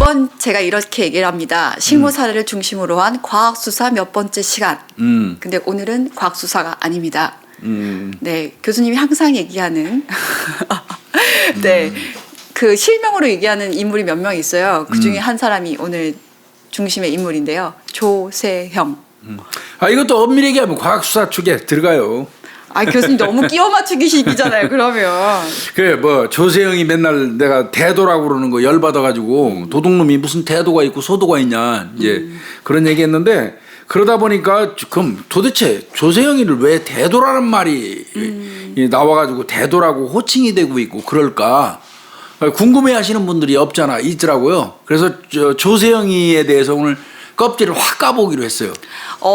이번 제가 이렇게 얘기를 합니다. 실무 사례를 중심으로 한 과학수사 몇 번째 시간. 근데 오늘은 과학수사가 아닙니다. 네, 교수님이 항상 얘기하는 네, 그 실명으로 얘기하는 인물이 몇 명 있어요. 그 중에 한 사람이 오늘 중심의 인물인데요. 조세형. 아, 이것도 엄밀히 얘기하면 과학수사 축에 들어가요. 아, 교수님 너무 끼워 맞추기식이잖아요. 그러면. 그래, 뭐 조세형이 맨날 내가 태도라고 그러는 거 열받아가지고 도둑놈이 무슨 태도가 있고 소도가 있냐 이제 그런 얘기했는데, 그러다 보니까 그럼 도대체 조세형이를 왜 태도라는 말이 나와가지고 태도라고 호칭이 되고 있고 그럴까 궁금해하시는 분들이 없잖아 있더라고요. 그래서 조세형이에 대해서 오늘 껍질을 확 까보기로 했어요.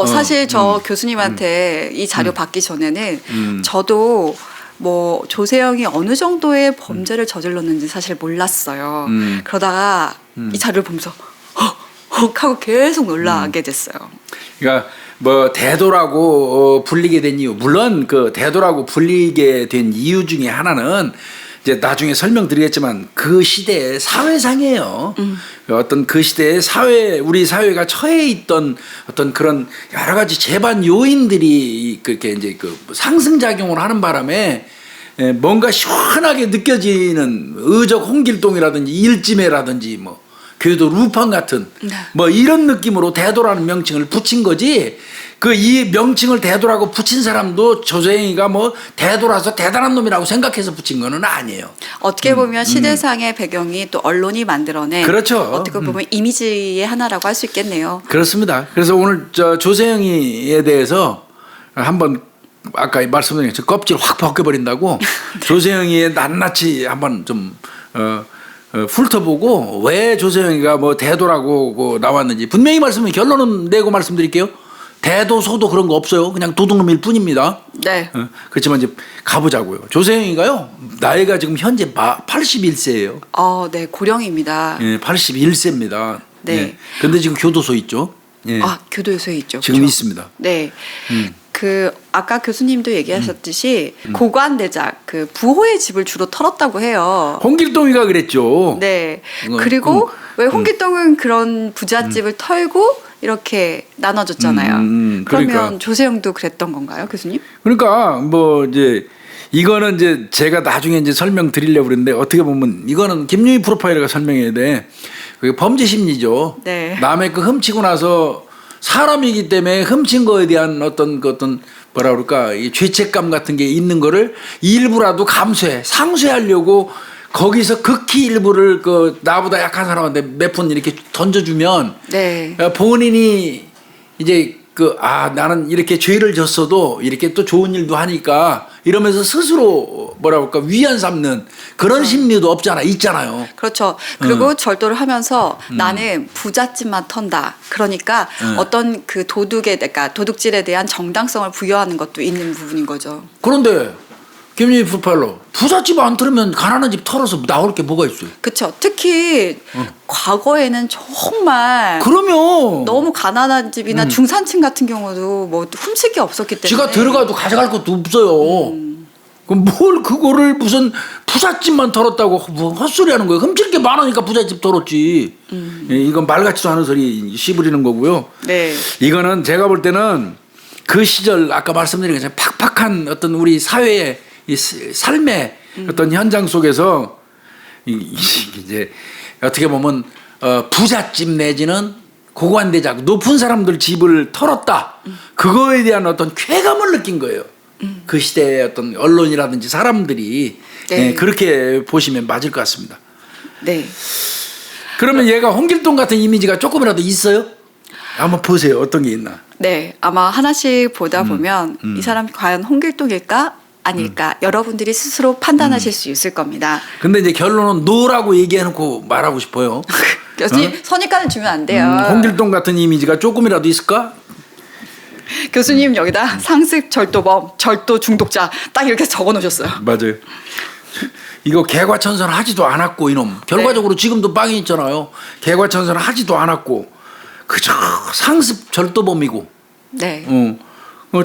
사실 저 교수님한테 이 자료 받기 전에는 저도 뭐 조세형이 어느 정도의 범죄를 저질렀는지 사실 몰랐어요. 그러다가 이 자료를 보면서 헉 하고 계속 놀라게 됐어요. 그러니까 뭐 대도라고 불리게 된 이유, 물론 그 대도라고 불리게 된 이유 중에 하나는 이제 나중에 설명드리겠지만 그 시대의 사회상이에요. 어떤 그 시대의 우리 사회가 처해 있던 어떤 그런 여러 가지 재반 요인들이 그렇게 이제 그 상승작용을 하는 바람에 뭔가 시원하게 느껴지는 의적 홍길동이라든지 일지매라든지 뭐 교도 루팡 같은 뭐 이런 느낌으로 대도라는 명칭을 붙인 거지. 그 이 명칭을 대도라고 붙인 사람도 조세형이가 뭐 대도라서 대단한 놈이라고 생각해서 붙인 거는 아니에요. 어떻게 보면 시대상의 배경이 또 언론이 만들어낸, 그렇죠. 어떻게 보면 이미지의 하나라고 할 수 있겠네요. 그렇습니다. 그래서 오늘 조세형이에 대해서 한번 아까 말씀드린 저 껍질 확 벗겨버린다고 조세형이의 낱낱이 한번 좀 훑어보고 왜 조세형이가 뭐 대도라고 나왔는지 분명히 결론은 내고 말씀드릴게요. 대도 소도 그런 거 없어요. 그냥 도둑놈일 뿐입니다. 네. 그렇지만 이제 가보자고요. 조세형이가요, 나이가 지금 현재 81세예요. 네, 고령입니다. 예, 81세입니다. 네. 예. 근데 지금 교도소에 있죠. 예. 교도소에 있죠. 지금 그렇죠? 있습니다. 네. 그 아까 교수님도 얘기하셨듯이 고관대작 그 부호의 집을 주로 털었다고 해요. 홍길동이가 그랬죠. 네. 그리고 왜 홍길동은 그런 부잣집을 털고 이렇게 나눠줬잖아요. 그러면 그러니까. 조세형도 그랬던 건가요, 교수님? 그러니까 뭐 이제 이거는 이제 제가 나중에 이제 설명드리려고 그랬는데, 어떻게 보면 이거는 김유희 프로파일러가 설명해야 돼. 그게 범죄 심리죠. 네. 남의 그 훔치고 나서 사람이기 때문에 훔친 거에 대한 어떤 뭐라 그럴까, 이 죄책감 같은 게 있는 거를 일부라도 상쇄하려고 거기서 극히 일부를 그 나보다 약한 사람한테 몇 푼 이렇게 던져주면 네. 본인이 이제 나는 이렇게 죄를 졌어도 이렇게 또 좋은 일도 하니까 이러면서 스스로 뭐라 그럴까 위안 삼는 그런 심리도 있잖아요. 그렇죠. 그리고 절도를 하면서 나는 부잣집만 턴다. 그러니까 어떤 그 그러니까 도둑질에 대한 정당성을 부여하는 것도 있는 부분인 거죠. 그런데 김유희 프로파일러, 부잣집 안 털으면 가난한 집 털어서 나올 게 뭐가 있어요? 그렇죠. 특히 과거에는 정말 그러면 너무 가난한 집이나 중산층 같은 경우도 뭐 훔칠 게 없었기 때문에 지가 들어가도 가져갈 것도 없어요. 그럼 뭘 그거를 무슨 부잣집만 털었다고 뭐 헛소리 하는 거예요. 훔칠 게 많으니까 부잣집 털었지. 이건 말 같지도 않은 소리 씹으리는 거고요. 네. 이거는 제가 볼 때는 그 시절 아까 말씀드린 것처럼 팍팍한 어떤 우리 사회의 이 삶의 어떤 현장 속에서 이제 어떻게 보면 부잣집 내지는 고관대작 높은 사람들 집을 털었다. 그거에 대한 어떤 쾌감을 느낀 거예요. 그 시대의 어떤 언론이라든지 사람들이 네. 그렇게 보시면 맞을 것 같습니다. 네. 그러면 얘가 홍길동 같은 이미지가 조금이라도 있어요? 한번 보세요. 어떤 게 있나. 네. 아마 하나씩 보다 보면 이 사람이 과연 홍길동일까? 아닐까? 여러분들이 스스로 판단하실 수 있을 겁니다. 근데 이제 결론은 노라고 얘기해놓고 말하고 싶어요. 교수님 선입관을 주면 안 돼요. 홍길동 같은 이미지가 조금이라도 있을까? 교수님 여기다 상습 절도범, 절도 중독자 딱 이렇게 적어놓으셨어요. 맞아요. 이거 개과천선 하지도 않았고 이놈. 결과적으로 지금도 빵이 있잖아요. 개과천선 하지도 않았고 그저 상습 절도범이고. 네.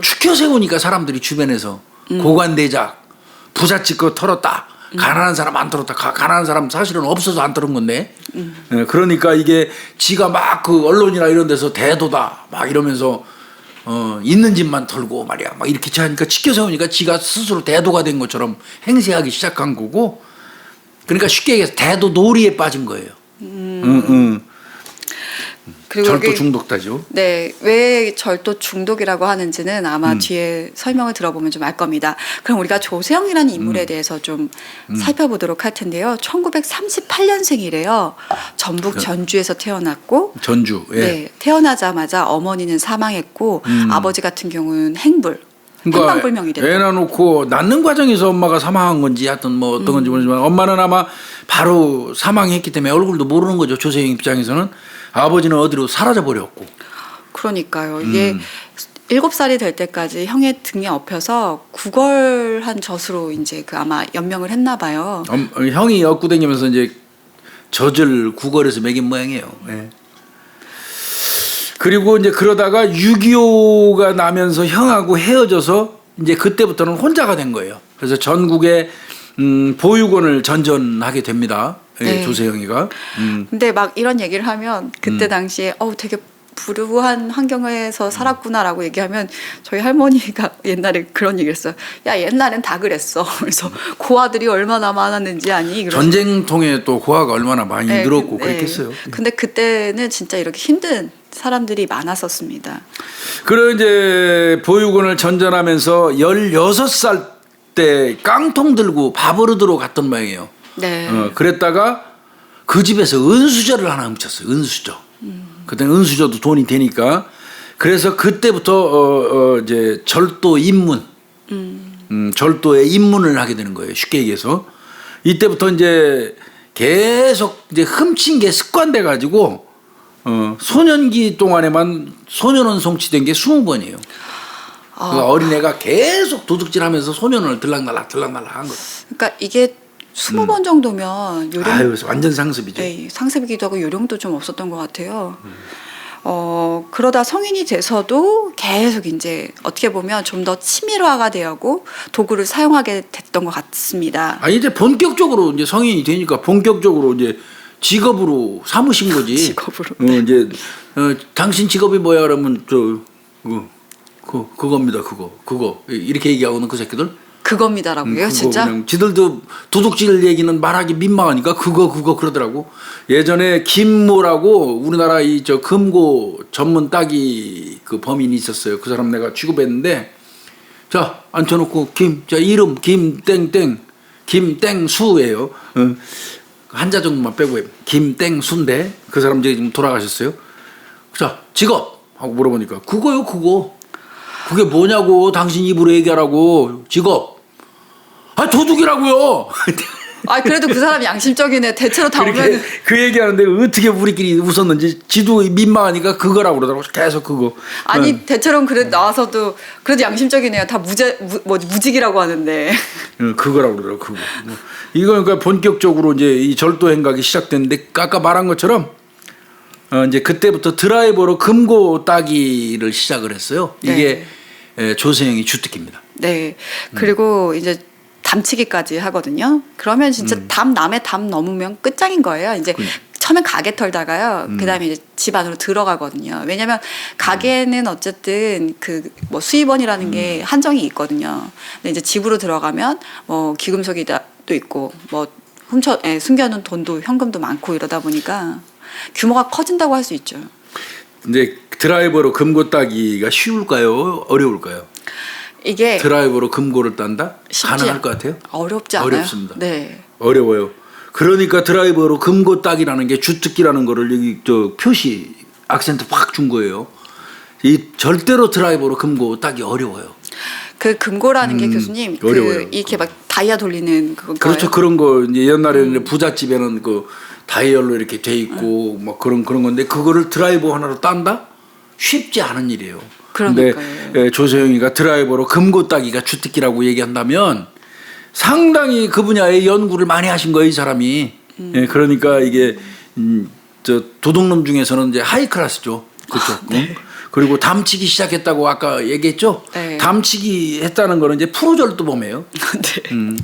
추켜 세우니까 사람들이 주변에서 고관대작 부잣집 거 털었다. 가난한 사람 안 들었다. 가난한 사람 사실은 없어서 안 들은 건데. 예, 그러니까 이게 지가 막 그 언론이나 이런 데서 대도다 막 이러면서 있는 집만 털고 말이야. 막 이렇게 하니까 치켜 세우니까 지가 스스로 대도가 된 것처럼 행세하기 시작한 거고. 그러니까 쉽게 얘기해서 대도 놀이에 빠진 거예요. 그리고 절도 여기, 중독자죠. 네, 왜 절도 중독이라고 하는지는 아마 뒤에 설명을 들어보면 좀 알 겁니다. 그럼 우리가 조세영이라는 인물에 대해서 좀 살펴보도록 할 텐데요. 1938년생이래요. 전북 전주에서 태어났고, 전주. 예. 네, 태어나자마자 어머니는 사망했고 아버지 같은 경우는 행불. 행방불명이 됐다. 애 낳아놓고 낳는 과정에서 엄마가 사망한 건지 하여튼 뭐 어떤 건지 모르지만 엄마는 아마 바로 사망했기 때문에 얼굴도 모르는 거죠. 조세영 입장에서는. 아버지는 어디로 사라져 버렸고. 그러니까요. 이게 7살이 될 때까지 형의 등에 업혀서 구걸한 젖으로 이제 그 아마 연명을 했나 봐요. 형이 엮고 다니면서 이제 젖을 구걸해서 먹인 모양이에요. 네. 그리고 이제 그러다가 6.25가 나면서 형하고 헤어져서 이제 그때부터는 혼자가 된 거예요. 그래서 전국에 보육원을 전전하게 됩니다. 네. 조세영이가. 근데 막 이런 얘기를 하면 그때 당시에 되게 불우한 환경에서 살았구나라고 얘기하면 저희 할머니가 옛날에 그런 얘기를 했어요. 야, 옛날엔 다 그랬어. 그래서 고아들이 얼마나 많았는지 아니? 그래서 전쟁통에 또 고아가 얼마나 많이 네, 늘었고 네. 그랬겠어요. 근데 그때는 진짜 이렇게 힘든 사람들이 많았었습니다. 그리고 이제 보육원을 전전하면서 16살 때 깡통 들고 밥을 얻으러 갔던 모양이에요. 네. 그랬다가 그 집에서 은수저를 하나 훔쳤어요. 은수저. 그때는 은수저도 돈이 되니까. 그래서 그때부터 이제 절도 입문, 절도에 입문을 하게 되는 거예요. 쉽게 얘기해서 이때부터 이제 계속 이제 훔친 게 습관돼 가지고 소년기 동안에만 소년원 송치된 게 20번이에요. 그러니까 어린애가 계속 도둑질하면서 소년원을 들락날락 한 거예요. 그러니까 이게 20번 정도면 요령 아유, 완전 상습이죠. 네, 상습이기도 하고 요령도 좀 없었던 것 같아요. 그러다 성인이 돼서도 계속 이제 어떻게 보면 좀 더 치밀화가 되고 도구를 사용하게 됐던 것 같습니다. 아 이제 본격적으로 이제 성인이 되니까 본격적으로 이제 직업으로 삼으신 거지. 직업으로. 이제 당신 직업이 뭐야 그러면 그겁니다. 그거 이렇게 얘기하고는 그 새끼들. 그겁니다라고요, 진짜? 그냥 지들도 도둑질 얘기는 말하기 민망하니까 그거 그러더라고. 예전에 김모라고 우리나라 이 저 금고 전문 따기 그 범인이 있었어요. 그 사람 내가 취급했는데 자 앉혀놓고 자 이름 김땡땡 김땡수예요. 한자 정도만 빼고 해요. 김땡수인데 그 사람 이제 지금 돌아가셨어요. 자 직업 하고 물어보니까 그거요 그거. 그게 뭐냐고 당신 입으로 얘기하라고. 직업. 아 도둑이라고요. 그래도 그 사람 양심적이네. 대체로 다 오면 그 얘기하는데 어떻게 우리끼리 웃었는지 지도 민망하니까 그거라고 그러더라고. 계속 그거. 아니 대체로는 그래 나와서도 그래도 양심적이네요. 다 무직이라고 하는데. 그거라고 그러더라고. 그거. 이거 그러니까 본격적으로 이제 이 절도 행각이 시작됐는데 아까 말한 것처럼 이제 그때부터 드라이버로 금고 따기를 시작을 했어요. 이게 조세영이 주특기입니다. 네. 그리고 이제 담치기까지 하거든요. 그러면 진짜 남의 담 넘으면 끝장인 거예요. 이제 처음엔 가게 털다가요. 그다음에 이제 집 안으로 들어가거든요. 왜냐하면 가게는 어쨌든 그 뭐 수입원이라는 게 한정이 있거든요. 근데 이제 집으로 들어가면 뭐 기금속이도 있고 뭐 숨겨놓은 돈도 현금도 많고 이러다 보니까 규모가 커진다고 할 수 있죠. 근데 드라이버로 금고 따기가 쉬울까요? 어려울까요? 이게 드라이버로 금고를 딴다? 가능할 것 같아요? 어렵지 않아요? 어렵습니다. 네. 어려워요. 그러니까 드라이버로 금고 따기라는 게 주특기라는 거를 여기 저 표시 악센트 확 준 거예요. 이 절대로 드라이버로 금고 따기 어려워요. 그 금고라는 게 교수님 어려워요. 이렇게 막 다이아 돌리는 그거 그렇죠. 그런 거 이제 옛날에는 부잣집에는 그 다이얼로 이렇게 돼 있고 뭐 그런 건데 그거를 드라이버 하나로 딴다? 쉽지 않은 일이에요. 그런데 조세영이가 드라이버로 금고 따기가 주특기라고 얘기한다면 상당히 그 분야에 연구를 많이 하신 거예요, 이 사람이. 그러니까 이게 저 도둑놈 중에서는 이제 하이 클래스죠. 그렇죠. 그리고 담치기 시작했다고 아까 얘기했죠. 네. 담치기 했다는 거는 이제 프로 절도범이에요. 네.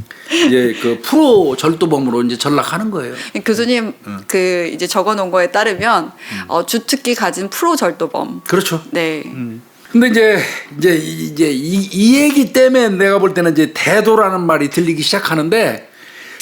이제 그 프로 절도범으로 이제 전락하는 거예요. 교수님 그 이제 적어놓은 거에 따르면 주특기 가진 프로 절도범. 그렇죠. 네. 근데 이제 이 얘기 때문에 내가 볼 때는 이제 대도라는 말이 들리기 시작하는데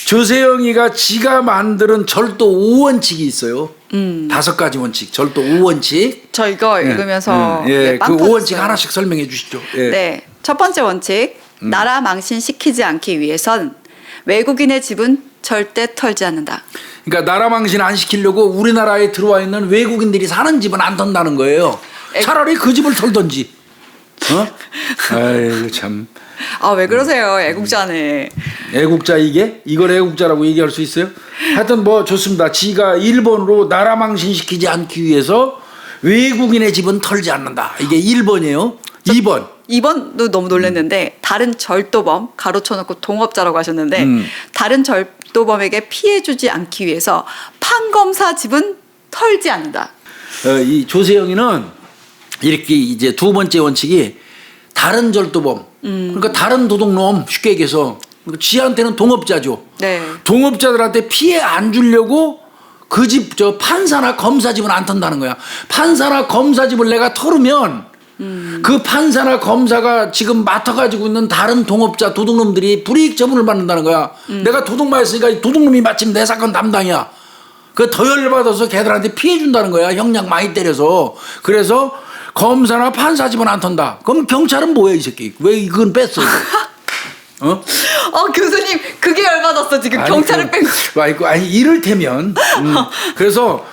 조세영이가 지가 만드는 절도 5원칙이 있어요. 5가지 원칙, 절도 5원칙. 저 이거 읽으면서 예, 빵 그 5원칙 터졌어요. 하나씩 설명해 주시죠. 예. 네. 첫 번째 원칙. 나라 망신시키지 않기 위해선 외국인의 집은 절대 털지 않는다. 그러니까 나라 망신 안 시키려고 우리나라에 들어와 있는 외국인들이 사는 집은 안 턴다는 거예요. 차라리 그 집을 털던지. 아이고 참. 왜 그러세요? 애국자네. 애국자 이걸 애국자라고 얘기할 수 있어요? 하여튼 뭐 좋습니다. 지가 일본으로 나라 망신시키지 않기 위해서 외국인의 집은 털지 않는다. 이게 1번이에요. 2번. 2번도 너무 놀랐는데 다른 절도범 가로쳐놓고 동업자라고 하셨는데 다른 절도범에게 피해주지 않기 위해서 판검사 집은 털지 않는다. 이 조세영이는 이렇게 이제 두 번째 원칙이 다른 절도범 그러니까 다른 도둑놈 쉽게 얘기해서 지한테는 동업자죠. 네. 동업자들한테 피해 안 주려고 그 집 저 판사나 검사 집은 안 턴다는 거야. 판사나 검사 집을 내가 털으면 그 판사나 검사가 지금 맡아가지고 있는 다른 동업자 도둑놈들이 불이익 처분을 받는다는 거야. 내가 도둑 맞았으니까 이 도둑놈이 마침 내 사건 담당이야. 그 더 열받아서 걔들한테 피해 준다는 거야. 형량 많이 때려서. 그래서 검사나 판사 집은 안 턴다. 그럼 경찰은 뭐야 이 새끼? 왜 이건 뺐어? 교수님 그게 열받았어 지금. 아니, 경찰을 뺀 거. 아니 이를테면 그래서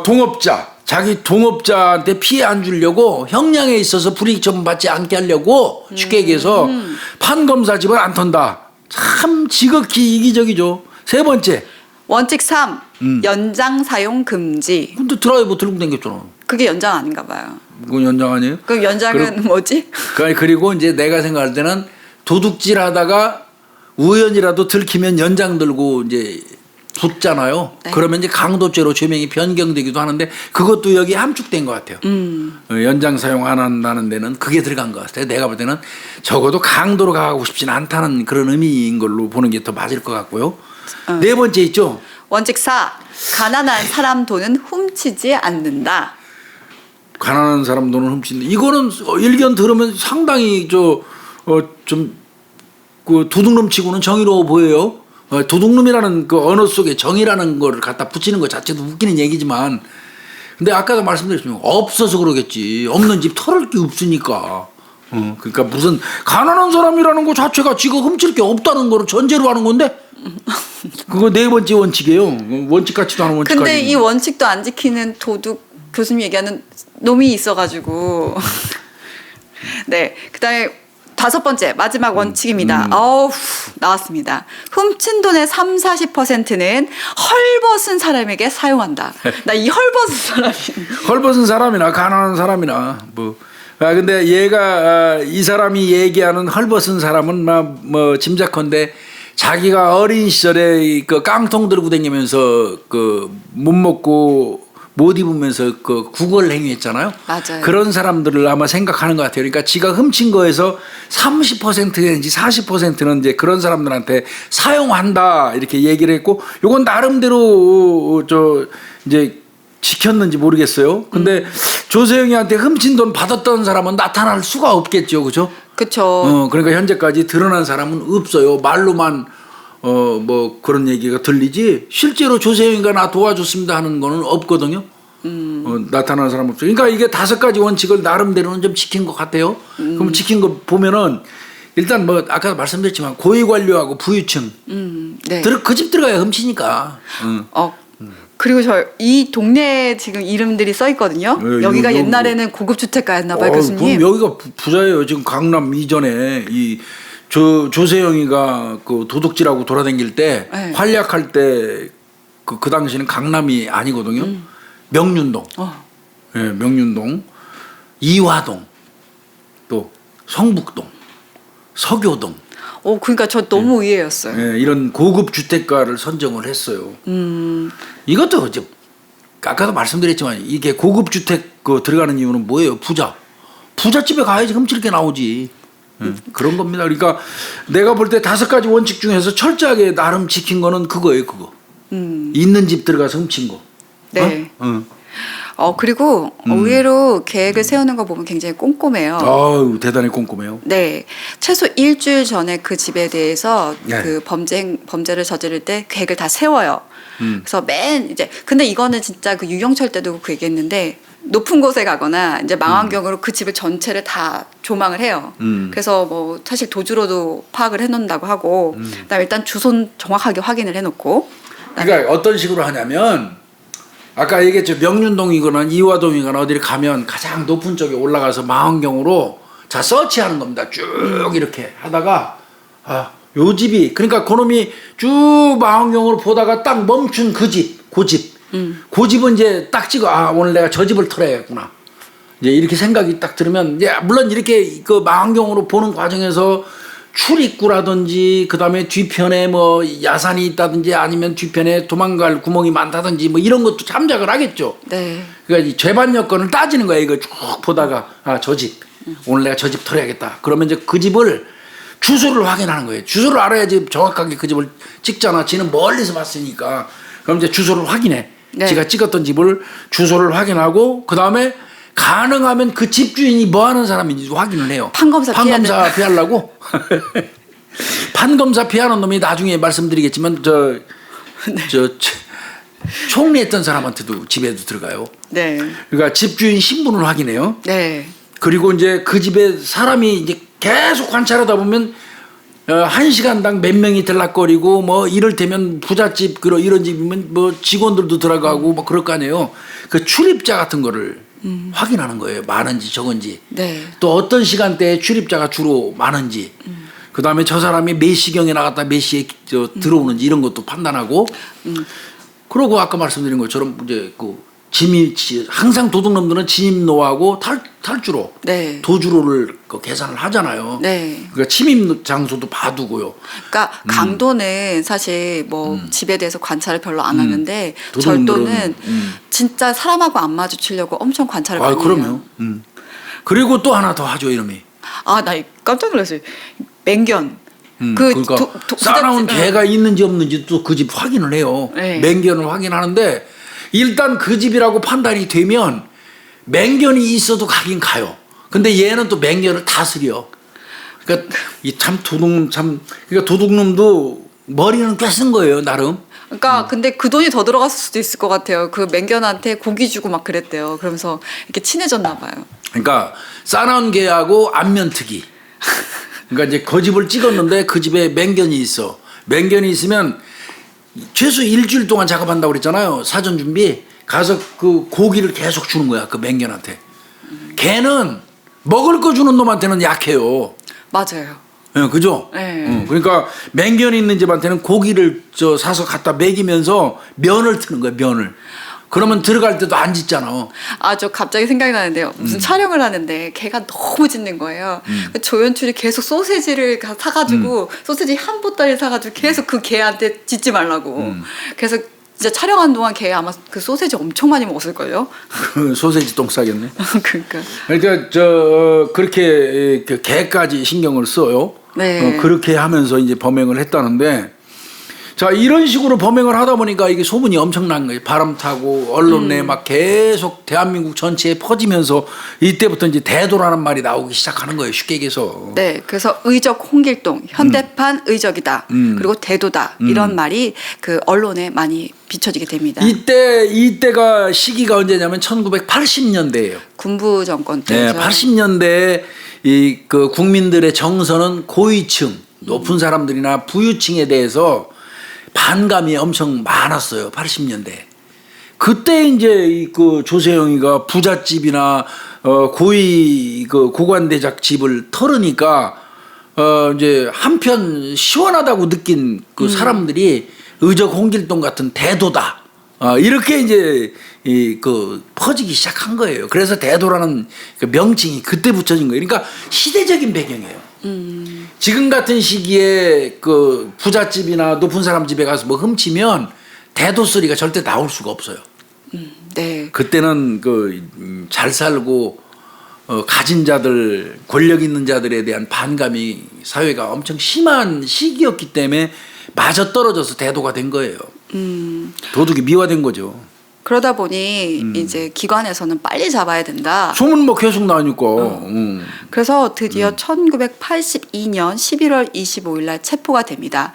동업자 자기 동업자한테 피해 안 주려고 형량에 있어서 불이익 처분 받지 않게 하려고 쉽게 얘기해서 판검사 집은 안 턴다. 참 지극히 이기적이죠. 세 번째. 원칙 3. 연장 사용 금지. 근데 드라이버 들고 다녔잖아. 그게 연장 아닌가 봐요. 그건 연장 아니에요? 그럼 연장은 뭐지? 그리고 이제 내가 생각할 때는 도둑질 하다가 우연이라도 들키면 연장 들고 이제 붙잖아요. 네. 그러면 이제 강도죄로 죄명이 변경되기도 하는데 그것도 여기 함축된 것 같아요. 연장 사용 안 한다는 데는 그게 들어간 것 같아요. 내가 볼 때는 적어도 강도로 가고 싶지는 않다는 그런 의미인 걸로 보는 게 더 맞을 것 같고요. 네 번째 있죠. 원칙 4. 가난한 사람 돈은 훔치지 않는다. 가난한 사람 돈을 훔친다. 이거는 일견 들으면 상당히 그 도둑놈치고는 정의로워 보여요. 도둑놈이라는 그 언어 속에 정의라는 걸 갖다 붙이는 것 자체도 웃기는 얘기지만, 근데 아까도 말씀드렸지만 없어서 그러겠지. 없는 집 털을 게 없으니까. 그러니까 무슨 가난한 사람이라는 것 자체가 지가 훔칠 게 없다는 거를 전제로 하는 건데. 그거 네 번째 원칙이에요. 원칙 같지도 않은 원칙. 근데 이 원칙도 안 지키는 도둑 교수님 얘기하는 놈이 있어가지고. 네. 그다음에 5번째 마지막 원칙입니다. 나왔습니다. 훔친 돈의 30-40%는 헐벗은 사람에게 사용한다. 나 이 헐벗은 사람이. 헐벗은 사람이나 가난한 사람이나 뭐. 근데 얘가 이 사람이 얘기하는 헐벗은 사람은 뭐 짐작컨대 자기가 어린 시절에 그 깡통 들고 다니면서 그 못 먹고 못 입으면서 그 구걸 행위했잖아요. 맞아요. 그런 사람들을 아마 생각하는 것 같아요. 그러니까 지가 훔친 거에서 30%인지 40%는 이제 그런 사람들한테 사용한다 이렇게 얘기를 했고, 요건 나름대로 이제 지켰는지 모르겠어요. 근데 조세영이한테 훔친 돈 받았던 사람은 나타날 수가 없겠죠, 그죠? 그렇죠. 그러니까 현재까지 드러난 사람은 없어요. 말로만 뭐 그런 얘기가 들리지 실제로 조세영이가 나 도와줬습니다 하는 거는 없거든요. 나타나는 사람 없어요. 그러니까 이게 5가지 원칙을 나름대로는 좀 지킨 것 같아요. 그럼 지킨 거 보면은 일단 뭐 아까 말씀드렸지만 고위 관료하고 부유층 네. 그 집 들어가야 훔치니까. 그리고 이 동네에 지금 이름들이 써 있거든요. 여기가 옛날에는 고급 주택가였나 봐요, 교수님. 그럼 여기가 부자예요. 지금 강남 이전에 이 조세영이가 그 도둑질하고 돌아다닐 때 네. 활약할 때 그 당시는 강남이 아니거든요. 명륜동, 예, 명륜동, 이화동, 또 성북동, 서교동. 그러니까 저 너무 의외였어요. 예, 이런 고급 주택가를 선정을 했어요. 이것도 이제 아까도 말씀드렸지만 이게 고급 주택 그 들어가는 이유는 뭐예요? 부잣집에 가야지 훔칠 게 나오지. 그런 겁니다. 그러니까 내가 볼 때 5가지 원칙 중에서 철저하게 나름 지킨 거는 그거예요, 그거. 있는 집 들어가서 훔친 거. 네. 어? 그리고 의외로 계획을 세우는 거 보면 굉장히 꼼꼼해요. 아유, 대단히 꼼꼼해요. 네. 최소 일주일 전에 그 집에 대해서 네. 그 범죄를 저지를 때 계획을 다 세워요. 그래서 근데 이거는 진짜 그 유영철 때도 그 얘기했는데 높은 곳에 가거나 이제 망한 경우로 그 집을 전체를 다 조망을 해요. 그래서 뭐 사실 도주로도 파악을 해놓는다고 하고, 그다음에 일단 주소는 정확하게 확인을 해놓고. 그러니까 어떤 식으로 하냐면 아까 얘기했죠. 명륜동이거나 이화동이거나 어디를 가면 가장 높은 쪽에 올라가서 망원경으로 자 서치하는 겁니다. 쭉 이렇게 하다가 요 집이 그러니까 그놈이 쭉 망원경으로 보다가 딱 멈춘 그 집, 그 집은 이제 딱 찍어 오늘 내가 저 집을 털어야겠구나. 이제 이렇게 생각이 딱 들으면 이제 물론 이렇게 그 망원경으로 보는 과정에서 출입구라든지 그다음에 뒤편에 뭐 야산이 있다든지 아니면 뒤편에 도망갈 구멍이 많다든지 뭐 이런 것도 참작을 하겠죠. 네. 그러니까 이 죄반 여건을 따지는 거야. 이거 쭉 보다가 저 집 오늘 내가 저 집 털어야겠다. 그러면 이제 그 집을 주소를 확인하는 거예요. 주소를 알아야지 정확하게 그 집을 찍잖아. 지는 멀리서 봤으니까. 그럼 이제 주소를 확인해. 네. 지가 찍었던 집을 주소를 확인하고 그 다음에 가능하면 그 집주인이 뭐 하는 사람인지 확인을 해요. 판검사 피하려고. 판검사 피하는 놈이 나중에 말씀드리겠지만 총리했던 사람한테도 집에도 들어가요. 네. 그러니까 집주인 신분을 확인해요. 네. 그리고 이제 그 집에 사람이 이제 계속 관찰하다 보면 1시간당 몇 명이 들락거리고 뭐 이를테면 부잣집 이런 집이면 뭐 직원들도 들어가고 뭐 그럴 거 아니에요. 그 출입자 같은 거를 확인하는 거예요. 많은지 적은지. 네. 또 어떤 시간대에 출입자가 주로 많은지. 그다음에 저 사람이 몇 시경에 나갔다 몇 시에 들어오는지 이런 것도 판단하고. 그러고 아까 말씀드린 것처럼 이제 그 항상 도둑놈들은 진입로하고 탈주로, 네. 도주로를 계산을 하잖아요. 네. 그러니까 침입 장소도 봐두고요. 그러니까 강도는 사실 뭐 집에 대해서 관찰을 별로 안 하는데 절도는 진짜 사람하고 안 마주치려고 엄청 관찰을 많이 해요. 그럼요. 그리고 또 하나 더 하죠, 이놈이. 나 깜짝 놀랐어요. 맹견. 그러니까 싸나운 개가 있는지 없는지 또 그 집 확인을 해요. 네. 맹견을 확인하는데 일단 그 집이라고 판단이 되면 맹견이 있어도 가긴 가요. 근데 얘는 또 맹견을 다스려. 그러니까 그러니까 도둑놈도 머리는 꽤 쓴 거예요, 나름. 그러니까 근데 그 돈이 더 들어갔을 수도 있을 것 같아요. 그 맹견한테 고기 주고 막 그랬대요. 그러면서 이렇게 친해졌나 봐요. 그러니까 싸나운 개하고 안면특이. 그러니까 이제 그 집을 찍었는데 그 집에 맹견이 있어. 맹견이 있으면 최소 일주일 동안 작업한다고 그랬잖아요. 사전 준비. 가서 그 고기를 계속 주는 거야. 그 맹견한테. 걔는 먹을 거 주는 놈한테는 약해요. 맞아요. 네, 그죠? 네. 그러니까 맹견이 있는 집한테는 고기를 사서 갖다 먹이면서 면을 트는 거야. 면을. 그러면 들어갈 때도 안 짖잖아. 저 갑자기 생각이 나는데요. 무슨 촬영을 하는데 걔가 너무 짖는 거예요. 조연출이 계속 소세지를 사가지고 소세지 한 보따리 사가지고 계속 그 개한테 짖지 말라고. 그래서 진짜 촬영한 동안 걔 아마 그 소세지 엄청 많이 먹었을걸요. 소세지 똥 싸겠네. 그러니까. 그러니까 그렇게 그 개까지 신경을 써요. 네. 그렇게 하면서 이제 범행을 했다는데. 자, 이런 식으로 범행을 하다 보니까 이게 소문이 엄청난 거예요. 바람 타고 언론 내에 막 계속 대한민국 전체에 퍼지면서 이때부터 이제 대도라는 말이 나오기 시작하는 거예요. 쉽게 얘기해서. 네, 그래서 의적 홍길동, 현대판 의적이다. 그리고 대도다. 이런 말이 그 언론에 많이 비춰지게 됩니다. 이때가 시기가 언제냐면 1980년대예요. 군부 정권 네, 때죠. 80년대에 그 국민들의 정서는 고위층, 높은 사람들이나 부유층에 대해서 반감이 엄청 많았어요. 80년대. 그때 이제 그 조세영이가 부잣집이나 고위 그 고관대작 집을 털으니까 이제 한편 시원하다고 느낀 그 사람들이 의적 홍길동 같은 대도다. 이렇게 이제 그 퍼지기 시작한 거예요. 그래서 대도라는 그 명칭이 그때 붙여진 거예요. 그러니까 시대적인 배경이에요. 지금 같은 시기에 그 부잣집이나 높은 사람 집에 가서 뭐 훔치면 대도 소리가 절대 나올 수가 없어요. 네. 그때는 잘 살고 가진 자들, 권력 있는 자들에 대한 반감이 사회가 엄청 심한 시기였기 때문에 맞아 떨어져서 대도가 된 거예요. 도둑이 미화된 거죠. 그러다 보니 이제 기관에서는 빨리 잡아야 된다. 소문 뭐 계속 나니까. 그래서 드디어 1982년 11월 25일 날 체포가 됩니다.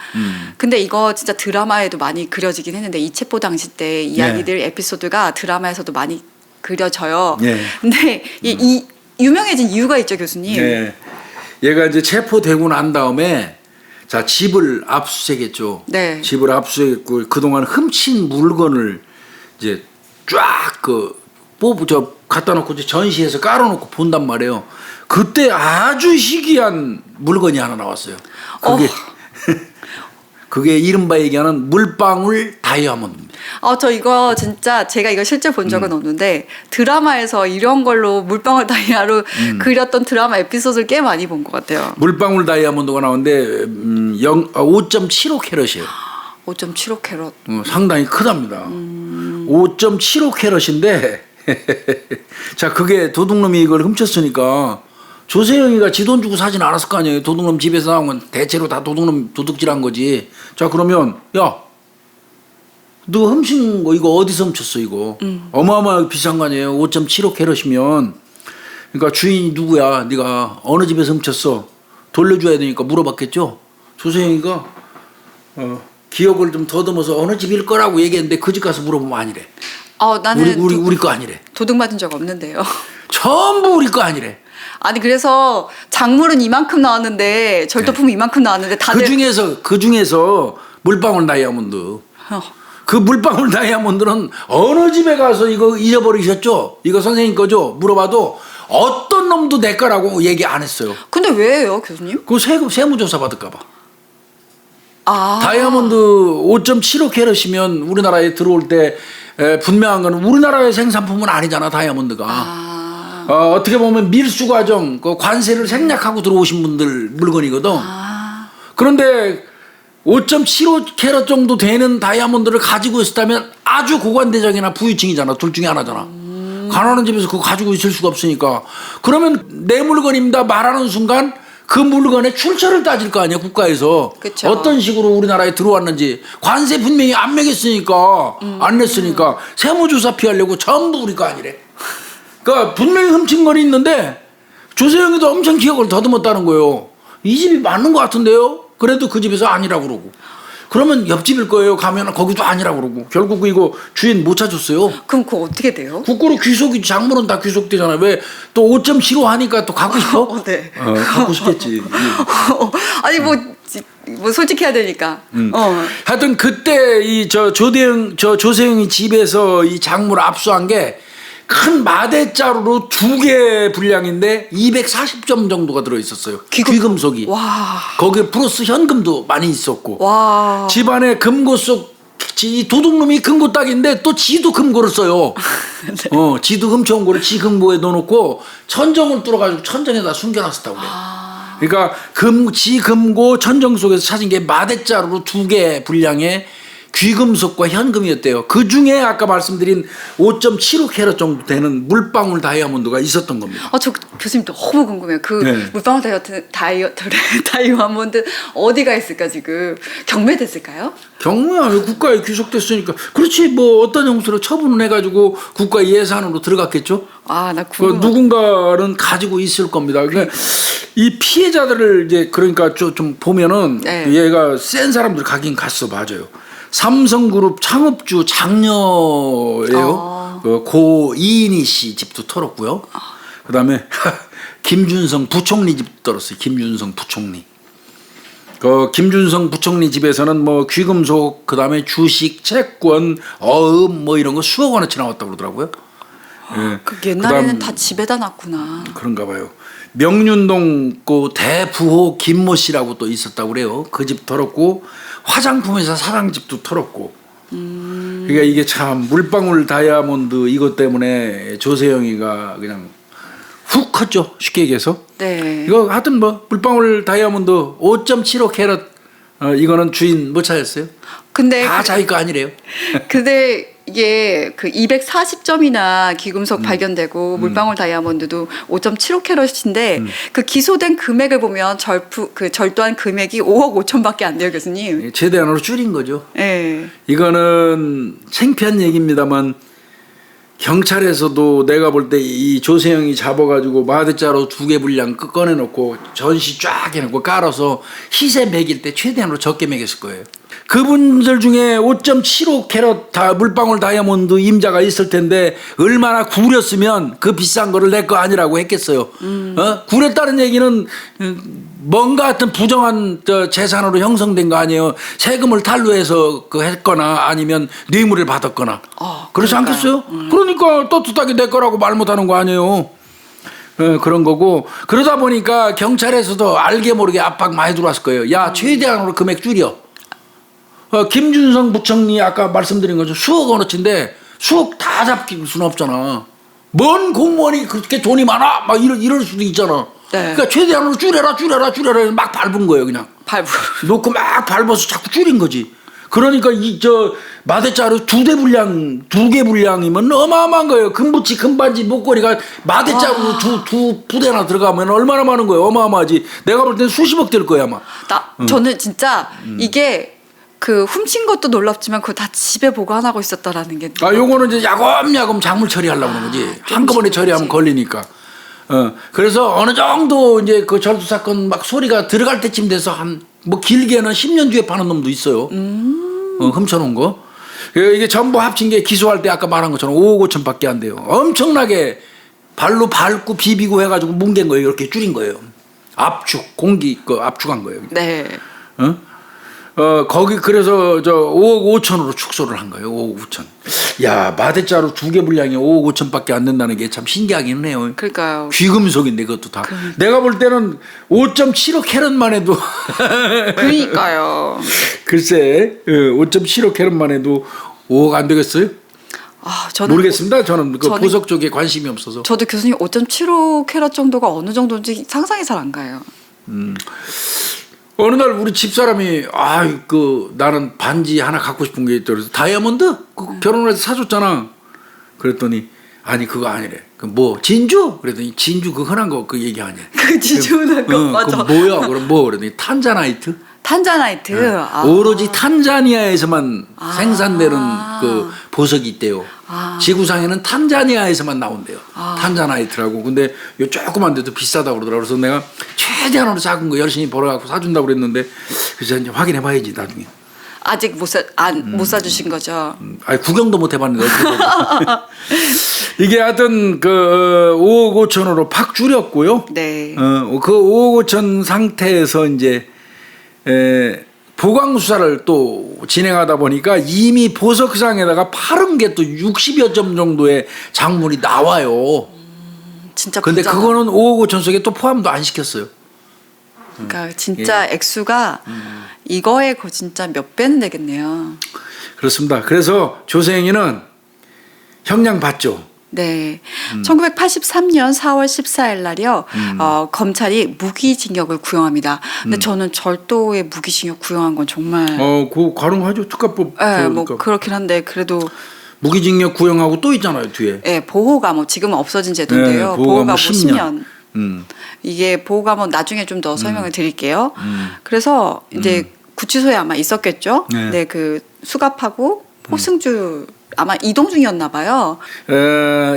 근데 이거 진짜 드라마에도 많이 그려지긴 했는데 이 체포 당시 때 이야기들 에피소드가 드라마에서도 많이 그려져요. 네. 근데 이 유명해진 이유가 있죠, 교수님. 네. 얘가 이제 체포되고 난 다음에 자 집을 압수수색했죠. 네. 집을 압수수색했고 그동안 훔친 물건을 이제 쫙 갖다 놓고 이제 전시해서 깔아놓고 본단 말이에요. 그때 아주 희귀한 물건이 하나 나왔어요. 그게 이른바 얘기하는 물방울 다이아몬드입니다. 저 이거 진짜 제가 이거 실제 본 적은 없는데 드라마에서 이런 걸로 물방울 다이아로 그렸던 드라마 에피소드를 꽤 많이 본 것 같아요. 물방울 다이아몬드가 나오는데 5.75 캐럿이에요. 5.75 캐럿. 상당히 크답니다. 5.75 캐럿인데 자 그게 도둑놈이 이걸 훔쳤으니까 조세영이가 지 돈 주고 사진 않았을 거 아니에요. 도둑놈 집에서 나온 건 대체로 다 도둑놈 도둑질한 거지. 자 그러면 야 너 훔친 거 이거 어디서 훔쳤어 이거. 어마어마하게 비싼 거 아니에요. 5.75 캐럿이면. 그러니까 주인이 누구야. 네가 어느 집에서 훔쳤어. 돌려줘야 되니까 물어봤겠죠. 조세영이가 기억을 좀 더듬어서 어느 집일 거라고 얘기했는데 그 집 가서 물어보면 아니래. 나는 우리 거 아니래. 도둑 맞은 적 없는데요. 전부 우리 거 아니래. 아니 그래서 작물은 이만큼 나왔는데 절도품은 이만큼 나왔는데 다들 그 중에서 물방울 다이아몬드. 그 물방울 다이아몬드는 어느 집에 가서 이거 잊어버리셨죠? 이거 선생님 거죠? 물어봐도 어떤 놈도 내 거라고 얘기 안 했어요. 근데 왜요, 교수님? 그 세무조사 받을까 봐. 다이아몬드 5.75 캐럿이면 우리나라에 들어올 때 분명한 건 우리나라의 생산품은 아니잖아, 다이아몬드가. 어떻게 보면 밀수 과정, 그 관세를 생략하고 들어오신 분들 물건이거든. 그런데 5.75 캐럿 정도 되는 다이아몬드를 가지고 있었다면 아주 고관대장이나 부유층이잖아. 둘 중에 하나잖아. 가난한 집에서 그거 가지고 있을 수가 없으니까. 그러면 내 물건입니다 말하는 순간 그 물건의 출처를 따질 거 아니야, 국가에서. 그쵸. 어떤 식으로 우리나라에 들어왔는지. 관세 분명히 안 매겼으니까, 안 냈으니까, 세무조사 피하려고 전부 우리 거 아니래. 그러니까 분명히 훔친 건 있는데, 조세영이도 엄청 기억을 더듬었다는 거예요. 이 집이 맞는 것 같은데요? 그래도 그 집에서 아니라고 그러고. 그러면 옆집일 거예요. 가면 거기도 아니라고 그러고. 결국 이거 주인 못 찾았어요. 그럼 그거 어떻게 돼요? 국고로 귀속이 작물은 다 귀속되잖아요. 왜 또 5.75 하니까 또 갖고 싶어? 네. 갖고 싶겠지. 아니 뭐 솔직해야 되니까. 하여튼 그때 조세영이 집에서 이 작물을 압수한 게 큰 마대자루로 2개 분량인데 240점 정도가 들어있었어요. 귀금속이. 와. 거기에 플러스 현금도 많이 있었고. 와. 집안에 금고 속 이 도둑놈이 금고 딱인데 또 지도 금고를 써요. 네. 지도 훔쳐온 거를 지 금고에 넣어놓고 천정을 뚫어가지고 천정에다 숨겨놨었다고 그래요. 그러니까 지 금고 천정 속에서 찾은 게 마대자루로 2개 분량의 귀금속과 현금이었대요. 그 중에 아까 말씀드린 5.75 캐럿 정도 되는 물방울 다이아몬드가 있었던 겁니다. 저 교수님 너무 궁금해요. 그 네. 물방울 다이아몬드 어디가 있을까 지금 경매됐을까요? 경매야 국가에 귀속됐으니까 그렇지 뭐 어떤 형태로 처분을 해가지고 국가 예산으로 들어갔겠죠. 나 궁금해. 누군가는 가지고 있을 겁니다. 그러니까 이 피해자들을 이제 그러니까 좀 보면은 네. 얘가 센 사람들 가긴 갔어 맞아요. 삼성그룹 창업주 장녀예요. 고 이인희 씨 집도 털었고요. 그다음에 김준성 부총리 집도 털었어요. 김준성 부총리. 김준성 부총리 집에서는 뭐 귀금속, 그다음에 주식, 채권, 어음 뭐 이런 거 수억 원어치 나왔다고 그러더라고요. 예. 그 옛날에는 다 집에다 놨구나. 그런가 봐요. 명륜동 그 대부호 김모 씨라고 또 있었다고 그래요. 그 집 털었고 화장품회사 사장집도 털었고. 그러니까 이게 참 물방울 다이아몬드 이것 때문에 조세영이가 그냥 훅 컸죠. 쉽게 얘기해서. 네. 이거 하여튼 뭐 물방울 다이아몬드 5.75 캐럿 이거는 주인 못 찾았어요. 근데 다 자기 거 아니래요. 근데 이게 그 240점이나 귀금속 발견되고 물방울 다이아몬드도 5.75캐럿인데 그 기소된 금액을 보면 절도한 금액이 5억 5천밖에 안 돼요, 교수님. 최대한으로 줄인 거죠. 네. 이거는 창피한 얘기입니다만 경찰에서도 내가 볼 때 이 조세영이 잡아가지고 마대자루 2개 분량 꺼내놓고 전시 쫙 해놓고 깔아서 희세 매길 때 최대한으로 적게 매겼을 거예요. 그분들 중에 5.75캐럿 물방울 다이아몬드 임자가 있을 텐데 얼마나 구렸으면 그 비싼 거를 내 거 아니라고 했겠어요. 구렸다는 얘기는 뭔가 하여튼 부정한 재산으로 형성된 거 아니에요. 세금을 탈루해서 했거나 아니면 뇌물을 받았거나. 그렇지 않겠어요? 그러니까 떳떳하게 내 거라고 말 못하는 거 아니에요. 그런 거고 그러다 보니까 경찰에서도 알게 모르게 압박 많이 들어왔을 거예요. 야 최대한으로 금액 줄여. 김준성 부총리 아까 말씀드린 것처럼 수억 원어치인데 수억 다 잡힐 수는 없잖아. 뭔 공무원이 그렇게 돈이 많아? 막 이럴 수도 있잖아. 네. 그러니까 최대한으로 줄여라 막 밟은 거예요, 그냥. 놓고 막 밟아서 자꾸 줄인 거지. 그러니까 마대자루 2개 분량이면 어마어마한 거예요. 금붙이, 금반지, 목걸이가 마대자루 두 부대나 들어가면 얼마나 많은 거예요. 어마어마하지. 내가 볼 때는 수십억 될 거야 아마. 저는 진짜 이게 그 훔친 것도 놀랍지만 그거 다 집에 보관하고 있었다라는 게. 요거는 이제 야금야금 작물 처리하려고 그러는 거지. 한꺼번에 처리하면 걸리니까. 그래서 어느 정도 이제 그 절도 사건 막 소리가 들어갈 때쯤 돼서 길게는 10년 뒤에 파는 놈도 있어요. 훔쳐놓은 거. 이게 전부 합친 게 기소할 때 아까 말한 것처럼 5억 5천밖에 안 돼요. 엄청나게 발로 밟고 비비고 해가지고 뭉갠 거예요. 이렇게 줄인 거예요. 압축, 공기 압축한 거예요. 네. 거기 그래서 5억 5천으로 축소를 한 거예요. 5억 5천. 야 마대자루 2개 분량이 5억 5천밖에 안 된다는 게 참 신기하긴 해요. 그러니까요. 귀금속인데 그것도 다. 내가 볼 때는 5.75캐럿만 해도. 그러니까요. 글쎄 5.75캐럿만 해도 5억 안 되겠어요? 저는 모르겠습니다. 저는 보석 쪽에 관심이 없어서. 저도 교수님 5.75캐럿 정도가 어느 정도인지 상상이 잘 안 가요. 어느 날 우리 집사람이 나는 반지 하나 갖고 싶은 게 있다 그래서 다이아몬드? 결혼해서 사줬잖아. 그랬더니 아니 그거 아니래. 진주? 그랬더니 진주 그 흔한 거 그 얘기 아니야. 그 진주 흔한 거 맞아. 뭐야? 그럼 그랬더니 탄자나이트? 탄자나이트. 오로지 탄자니아에서만 생산되는 그 보석이 있대요. 지구상에는 탄자니아에서만 나온대요. 탄자나이트라고. 근데 요 조그만 데도 비싸다고 그러더라고. 그래서 내가 최대한으로 작은 거 열심히 벌어갖고 사준다고 그랬는데 그래서 이제 확인해 봐야지 나중에. 아직 못 사주신 거죠? 아니 구경도 못 해봤는데 이게 하여튼 5억 5천으로 팍 줄였고요. 네. 그 5억 5천 상태에서 이제 보강 수사를 또 진행하다 보니까 이미 보석상에다가 파른 게 또 60여 점 정도의 작물이 나와요. 진짜. 근데 그거는 5억 5천 속에 또 포함도 안 시켰어요. 그러니까 진짜 액수가 이거에 진짜 몇 배는 되겠네요. 그렇습니다. 그래서 조세영이는 형량 받죠. 네. 1983년 4월 14일 날이요. 검찰이 무기징역을 구형합니다. 근데 저는 절도의 무기징역 구형한 건 정말. 그 가능하죠. 특가법. 네, 그렇긴 한데 그래도. 무기징역 구형하고 또 있잖아요 뒤에. 네, 보호감호 지금은 없어진 제도인데요. 보호감호 10년. 이게 보호감호 나중에 좀 더 설명을 드릴게요. 그래서 이제 구치소에 아마 있었겠죠. 네, 그 수갑하고 포승주. 아마 이동 중이었나 봐요.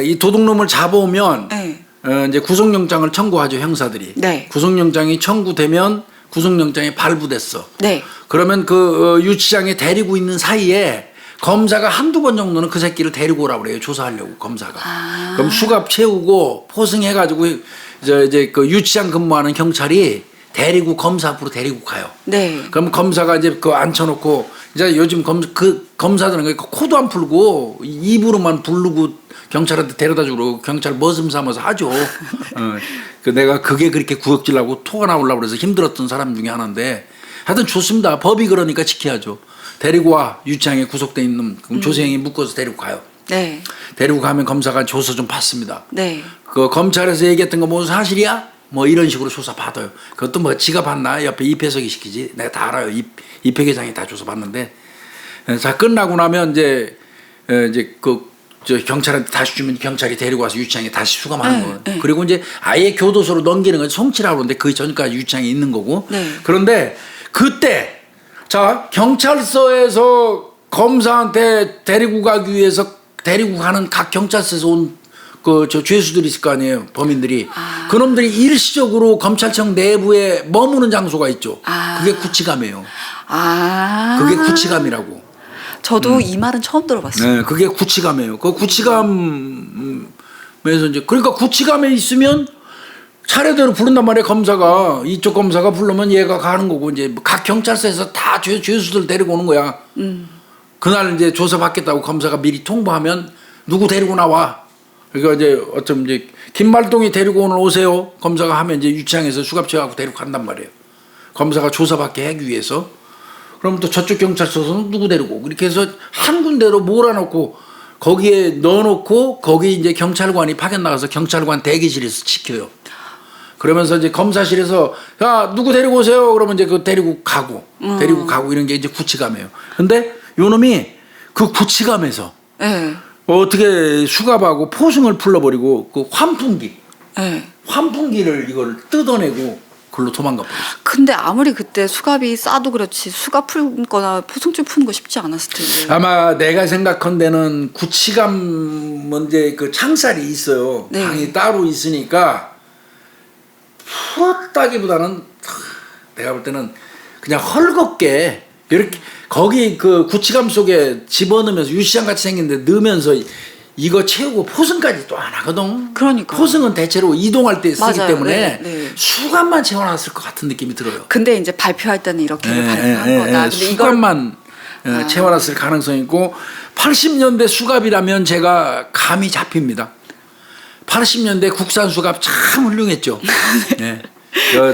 이 도둑놈을 잡아오면 네. 이제 구속영장을 청구하죠 형사들이. 네. 구속영장이 청구되면 구속영장이 발부됐어. 네. 그러면 그 유치장에 데리고 있는 사이에 검사가 한두 번 정도는 그 새끼를 데리고 오라고 그래요. 조사하려고 검사가. 그럼 수갑 채우고 포승해가지고 이제 그 유치장 근무하는 경찰이 데리고 검사 앞으로 데리고 가요. 네. 그럼 검사가 이제 그 앉혀놓고 이제 요즘 검사들은 코도 안 풀고 입으로만 부르고 경찰한테 데려다 주고 경찰 머슴 삼아서 하죠. 내가 그게 그렇게 구역질하고 토가 나오려고 그래서 힘들었던 사람 중에 하나인데 하여튼 좋습니다. 법이 그러니까 지켜야죠. 데리고 와 유치장에 구속돼 있는 그럼 조세영이 묶어서 데리고 가요. 네. 데리고 가면 검사가 조서 좀 받습니다. 네. 그 검찰에서 얘기했던 거 뭐 사실이야? 뭐 이런 식으로 조사 받아요. 그것도 뭐 지가 받나 옆에 이패석이 시키지. 내가 다 알아요. 이패 계장이 다 조사 받는데 자 끝나고 나면 이제 이제 저 경찰한테 다시 주면 경찰이 데리고 와서 유치장에 다시 수감하는 네, 거예요. 네. 그리고 이제 아예 교도소로 넘기는 건 송치라고 그러는데 그 전까지 유치장에 있는 거고. 네. 그런데 그때 자 경찰서에서 검사한테 데리고 가기 위해서 데리고 가는 각 경찰서에서 온 저 죄수들이 있을 거 아니에요. 범인들이. 그놈들이 일시적으로 검찰청 내부에 머무는 장소가 있죠. 그게 구치감이에요. 그게 구치감이라고. 저도 이 말은 처음 들어봤어요. 네, 그게 구치감이에요. 그 구치감에서 이제 그러니까 구치감에 있으면 차례대로 부른단 말이에요. 검사가 이쪽 검사가 부르면 얘가 가는 거고 이제 각 경찰서에서 다 죄수들 데리고 오는 거야. 그날 이제 조사 받겠다고 검사가 미리 통보하면 누구 데리고 나와. 그러니까 이제 어쩜 이제 김말동이 데리고 오늘 오세요. 검사가 하면 이제 유치장에서 수갑채하고 데리고 간단 말이에요. 검사가 조사받게 하기 위해서. 그럼 또 저쪽 경찰서는 누구 데리고 오고 이렇게 해서 한 군데로 몰아놓고 거기에 넣어놓고 거기 이제 경찰관이 파견 나가서 경찰관 대기실에서 지켜요. 그러면서 이제 검사실에서 야 누구 데리고 오세요. 그러면 이제 그 데리고 가고 이런 게 이제 구치감이에요. 근데 요놈이 그 구치감에서 네. 어떻게 수갑하고 포승을 풀러버리고 그 환풍기, 네. 환풍기를 이걸 뜯어내고 글로 도망가 버렸어. 근데 아무리 그때 수갑이 싸도 그렇지 수갑 풀거나 포승줄 푸는 거 쉽지 않았을 텐데. 아마 내가 생각한 구치감 문제 그 창살이 있어요. 네. 방이 따로 있으니까 풀었다기보다는 내가 볼 때는 그냥 헐겁게 이렇게 거기 그 구치감 속에 집어넣으면서 유치장 같이 생긴데 넣으면서 이거 채우고 포승까지 또 안 하거든. 그러니까. 포승은 대체로 이동할 때 쓰기 맞아요. 때문에 네, 네. 수갑만 채워놨을 것 같은 느낌이 들어요. 근데 이제 발표할 때는 이렇게 발표한 거다. 근데 수갑만 채워놨을 가능성이 있고 80년대 수갑이라면 제가 감이 잡힙니다. 80년대 국산 수갑 참 훌륭했죠. 네.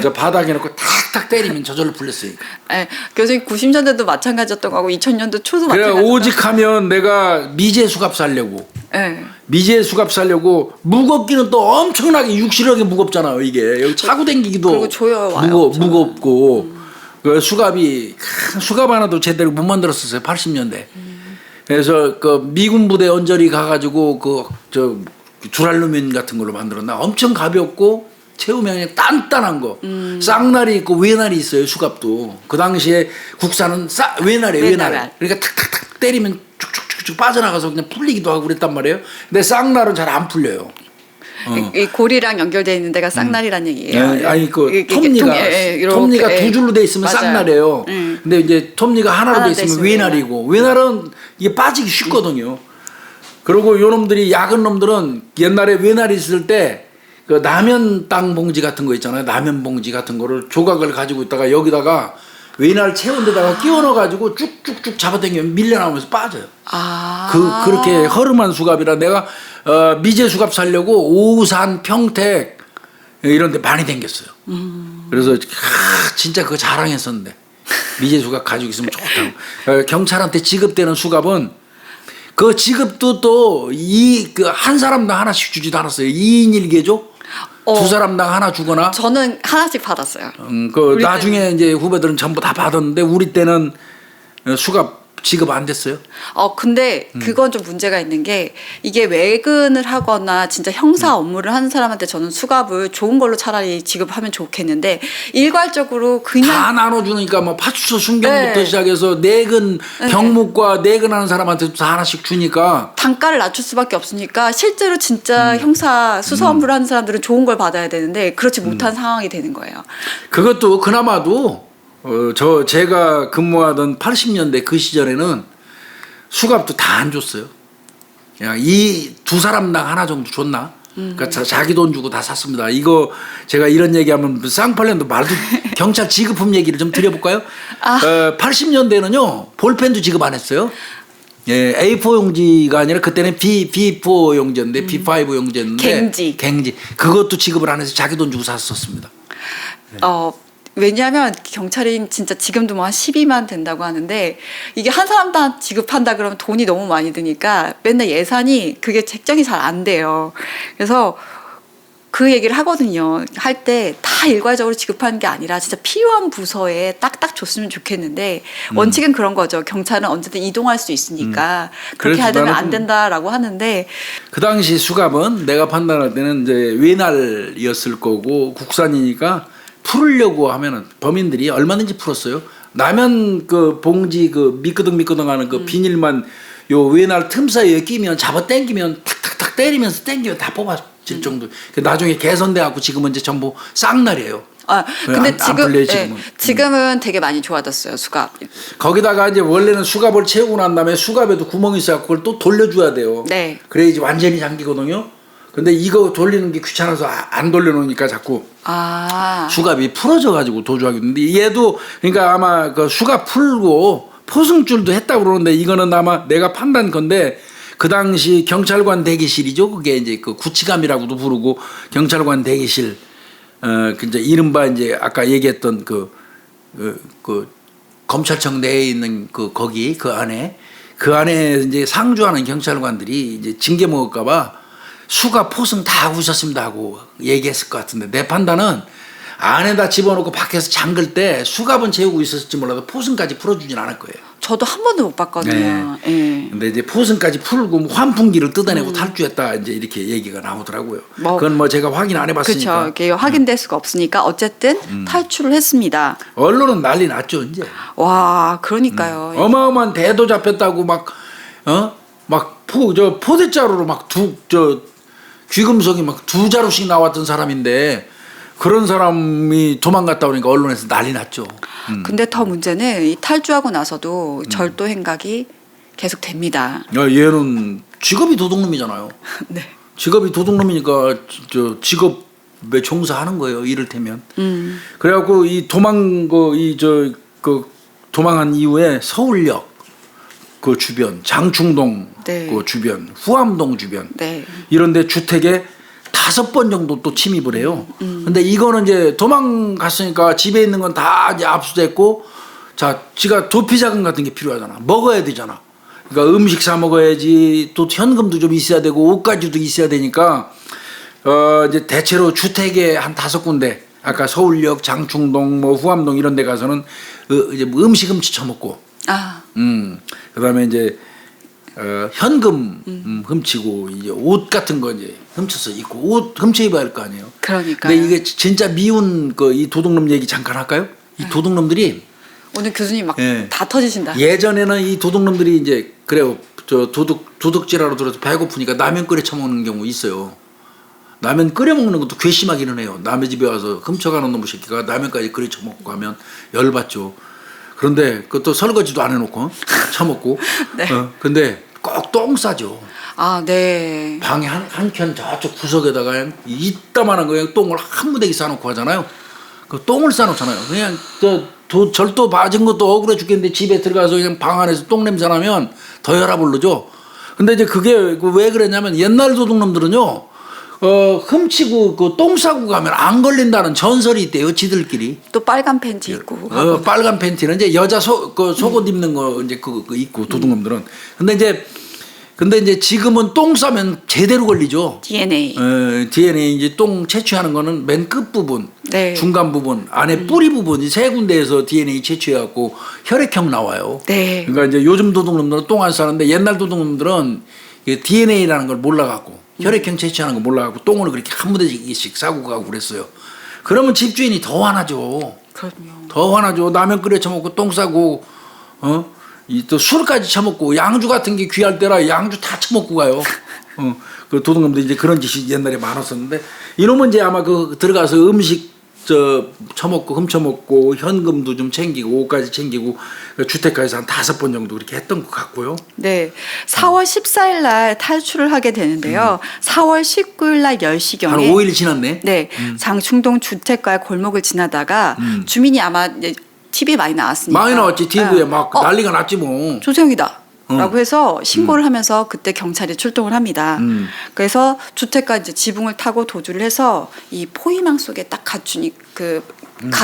저 바닥에 놓고 탁탁 때리면 저절로 풀렸으니까. 네, 교수님 90년대도 마찬가지였던 거고 2000년도 초도 그래 마찬가지였던 오직 하면 내가 미제 수갑 살려고. 네. 미제 수갑 살려고 무겁기는 또 엄청나게 육실하게 무겁잖아요. 이게 여기 차고 다니기도 그리고 조여와요, 무겁고 그 수갑이 수갑 하나도 제대로 못 만들었었어요. 80년대. 그래서 그 미군 부대 언저리 가가지고 저 줄알루민 같은 걸로 만들었나 엄청 가볍고 채우면 그냥 단단한 거. 쌍날이 있고 외날이 있어요. 수갑도. 그 당시에 국산은 외날이에요. 외날. 그러니까 탁탁탁 때리면 쭉쭉쭉쭉 빠져나가서 그냥 풀리기도 하고 그랬단 말이에요. 근데 쌍날은 잘 안 풀려요. 이 고리랑 연결되어 있는 데가 쌍날이란 얘기예요. 네, 아니 그 이렇게, 톱니가 두 줄로 돼 있으면 맞아요. 쌍날이에요. 근데 이제 톱니가 하나로 돼 있으면 외날이고 외날은 이게 빠지기 쉽거든요. 그리고 요 놈들이 야근 놈들은 옛날에 외날이 있을 때 그 라면 땅 봉지 같은 거 있잖아요. 라면 봉지 같은 거를 조각을 가지고 있다가 여기다가 외날 채운 데다가 끼워 넣어 가지고 쭉쭉쭉 잡아당기면 밀려나오면서 빠져요. 그렇게 허름한 수갑이라 내가 미제 수갑 살려고 오산 평택 이런 데 많이 댕겼어요. 그래서 진짜 그거 자랑했었는데 미제 수갑 가지고 있으면 좋다고. 경찰한테 지급되는 수갑은 그 지급도 또 한 사람당 하나씩 주지도 않았어요. 2인 1개조? 두 사람당 하나 주거나. 저는 하나씩 받았어요. 나중에 이제 후배들은 전부 다 받았는데 우리 때는 수갑 지급 안 됐어요. 근데 그건 좀 문제가 있는 게 이게 외근을 하거나 진짜 형사 업무를 하는 사람한테 저는 수갑을 좋은 걸로 차라리 지급하면 좋겠는데 일괄적으로 그냥 다 나눠주니까 뭐 파출소 순경부터 시작해서 내근 경무과 내근하는 사람한테 다 하나씩 주니까 단가를 낮출 수밖에 없으니까 실제로 진짜 형사 수사 업무를 하는 사람들은 좋은 걸 받아야 되는데 그렇지 못한 상황이 되는 거예요. 그것도 그나마도 제가 근무하던 80년대 그 시절에는 수갑도 다 안 줬어요. 그냥 이 두 사람당 하나 정도 줬나? 그러니까 자기 돈 주고 다 샀습니다. 이거 제가 이런 얘기하면 쌍팔년도 말도 경찰 지급품 얘기를 좀 드려볼까요? 80년대는요 볼펜도 지급 안 했어요. 예, A4 용지가 아니라 그때는 B4 용지였는데 B5 용지였는데 갱지 그것도 지급을 안 해서 자기 돈 주고 샀었습니다. 왜냐하면 경찰이 진짜 지금도 뭐 한 12만 된다고 하는데 이게 한 사람당 지급한다 그러면 돈이 너무 많이 드니까 맨날 예산이 그게 책정이 잘 안 돼요. 그래서 그 얘기를 하거든요. 할 때 다 일괄적으로 지급하는 게 아니라 진짜 필요한 부서에 딱딱 줬으면 좋겠는데 원칙은 그런 거죠. 경찰은 언제든 이동할 수 있으니까 그렇게 그래서 하려면 나는 안 된다라고 하는데 그 당시 수갑은 내가 판단할 때는 이제 외날이었을 거고 국산이니까 풀으려고 하면은 범인들이 얼마든지 풀었어요. 라면 그 봉지 그 미끄덩미끄덩하는 그 비닐만 요 외날 틈 사이에 끼면 잡아 당기면 탁탁탁 때리면서 당기면 다 뽑아질 정도. 나중에 개선돼 갖고 지금은 이제 전부 쌍날이에요. 아 근데 안 풀려요, 지금은. 지금은 되게 많이 좋아졌어요 수갑. 거기다가 이제 원래는 수갑을 채우고 난 다음에 수갑에도 구멍이 있어 갖고 그걸 또 돌려줘야 돼요. 네. 그래야지 완전히 잠기거든요. 근데 이거 돌리는 게 귀찮아서 안 돌려놓으니까 자꾸 수갑이 풀어져 가지고 도주하게 되는데 얘도 그러니까 아마 그 수갑 풀고 포승줄도 했다고 그러는데 이거는 아마 내가 판단 건데 그 당시 경찰관 대기실이죠. 그게 이제 그 구치감이라고도 부르고 경찰관 대기실 그 이제 이른바 이제 아까 얘기했던 그 검찰청 내에 있는 그 거기 그 안에 이제 상주하는 경찰관들이 이제 징계 먹을까봐 수갑 포승 다 하고 있었습니다 하고 얘기했을 것 같은데 내 판단은 안에다 집어넣고 밖에서 잠글 때 수갑은 채우고 있었을지 몰라도 포승까지 풀어주진 않을 거예요. 저도 한 번도 못 봤거든요. 네. 예. 근데 이제 포승까지 풀고 환풍기를 뜯어내고 탈주했다 이제 이렇게 얘기가 나오더라고요. 그건 뭐 제가 확인 안 해봤으니까. 그렇죠. 이게 확인될 수가 없으니까 어쨌든 탈출을 했습니다. 언론은 난리 났죠 이제. 와, 그러니까요. 어마어마한 대도 잡혔다고 포대자루로 귀금속이 막 2자루씩 나왔던 사람인데 그런 사람이 도망갔다 오니까 언론에서 난리 났죠. 근데 더 문제는 이 탈주하고 나서도 절도 행각이 계속 됩니다. 얘는 직업이 도둑놈이잖아요. 네. 직업이 도둑놈이니까 직업에 종사하는 거예요. 이를테면. 그래갖고 이 도망한 이후에 서울역 그 주변, 장충동 네. 그 주변, 후암동 주변 네. 이런데 주택에 5번 정도 또 침입을 해요. 근데 이거는 이제 도망갔으니까 집에 있는 건 다 이제 압수됐고, 자, 지가 도피 자금 같은 게 필요하잖아. 먹어야 되잖아. 그러니까 음식 사 먹어야지, 또 현금도 좀 있어야 되고, 옷가지도 있어야 되니까, 이제 대체로 주택에 한 5군데, 아까 서울역, 장충동, 뭐 후암동 이런 데 가서는 이제 뭐 음식 훔쳐먹고, 그다음에 이제 현금 훔치고 이제 옷 같은 거 이제 훔쳐서 입고 옷 훔쳐 입어야 할 거 아니에요. 그러니까요. 근데 이게 진짜 미운 이 도둑놈 얘기 잠깐 할까요? 이 도둑놈들이 오늘 교수님 막 예. 다 터지신다. 예전에는 이 도둑놈들이 이제 그래요. 저 도둑질하러 들어서 배고프니까 라면 끓여 처먹는 경우 있어요. 라면 끓여 먹는 것도 괘씸하기는 해요. 남의 집에 와서 훔쳐가는 놈의 새끼가 라면까지 끓여 처먹고 하면 열받죠. 그런데 그것도 설거지도 안 해놓고 처먹고. 네. 근데 꼭 똥 싸죠. 아, 네. 방에 한켠 저쪽 구석에다가 이따만한 거 똥을 한 무대기 싸놓고 하잖아요. 그 똥을 싸놓잖아요. 그냥 절도 맞은 것도 억울해 죽겠는데 집에 들어가서 그냥 방 안에서 똥 냄새 나면 더 혈압 오르죠. 근데 이제 그게 왜 그랬냐면 옛날 도둑놈들은요, 훔치고 그 똥 싸고 가면 안 걸린다는 전설이 있대요, 지들끼리. 또 빨간 팬티 입고. 빨간 팬티는 이제 여자 속옷 입는 거 이제 그거 입고 도둑놈들은. 근데 이제 지금은 똥 싸면 제대로 걸리죠. DNA. DNA 이제 똥 채취하는 거는 맨 끝 부분, 네. 중간 부분, 안에 뿌리 부분 이 3군데에서 DNA 채취해갖고 혈액형 나와요. 네. 그러니까 이제 요즘 도둑놈들은 똥 안 싸는데 옛날 도둑놈들은 DNA라는 걸 몰라갖고 혈액형 채취하는 거 몰라갖고 똥을 그렇게 한 무대씩 싸고 가고 그랬어요. 그러면 집주인이 더 화나죠. 그럼요. 더 화나죠. 라면 끓여 처먹고 똥 싸고 또 술까지 처먹고 양주 같은 게 귀할 때라 양주 다 처먹고 가요. 그 도둑놈들이 이제 그런 짓이 옛날에 많았었는데 이놈은 이제 아마 그 들어가서 음식 처먹고 훔쳐먹고 현금도 좀 챙기고 옷까지 챙기고 주택가에서 한 5번 정도 그렇게 했던 것 같고요. 네. 4월 14일 날 탈출을 하게 되는데요. 4월 19일 날 10시경에 한 5일 지났네. 네. 장충동 주택가의 골목을 지나다가 주민이 아마 이제 TV에 많이 나왔으니까. 많이 나왔지. TV에 막 난리가 났지 뭐. 조세형이다. 라고 해서 신고를 하면서 그때 경찰이 출동을 합니다. 그래서 주택가 이제 지붕을 타고 도주를 해서 이 포위망 속에 딱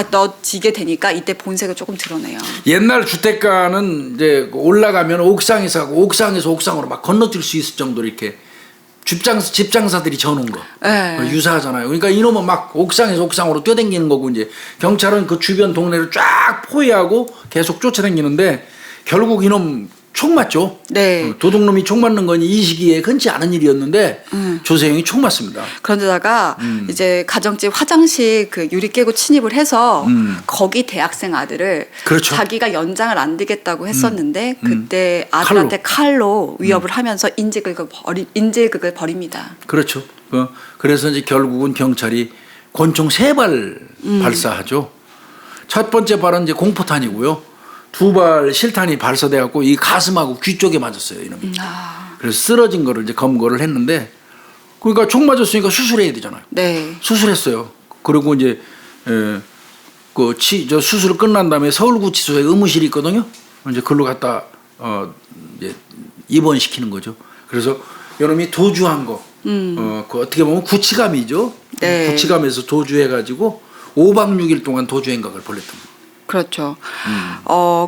넣어지게 되니까 이때 본색을 조금 드러내요. 옛날 주택가는 이제 올라가면 옥상에서 하고 옥상에서 옥상으로 막 건너뛸 수 있을 정도로 이렇게 집장사들이 저는 거 네. 유사하잖아요. 그러니까 이놈은 막 옥상에서 옥상으로 뛰어다니는 거고 이제 경찰은 그 주변 동네를 쫙 포위하고 계속 쫓아다니는데 결국 이놈 총 맞죠. 네. 도둑놈이 총 맞는 건 이 시기에 흔치 않은 일이었는데 조세형이 총 맞습니다. 그런데다가 이제 가정집 화장실 그 유리 깨고 침입을 해서 거기 대학생 아들을 그렇죠. 자기가 연장을 안 되겠다고 했었는데 그때 아들한테 칼로 위협을 하면서 인질극을 벌입니다. 그렇죠. 그래서 이제 결국은 경찰이 권총 3발 발사하죠. 첫 번째 발은 이제 공포탄이고요. 2발 실탄이 발사돼 갖고 이 가슴하고 귀 쪽에 맞았어요, 이놈이. 그래서 쓰러진 거를 이제 검거를 했는데, 그러니까 총 맞았으니까 수술해야 되잖아요. 네. 수술했어요. 그리고 이제 저 수술 끝난 다음에 서울구치소에 의무실이 있거든요. 이제 그걸로 갖다 이제 입원시키는 거죠. 그래서 이놈이 도주한 거, 그 어떻게 보면 구치감이죠. 네. 구치감에서 도주해가지고 5박 6일 동안 도주 행각을 벌였던 거예요. 그렇죠.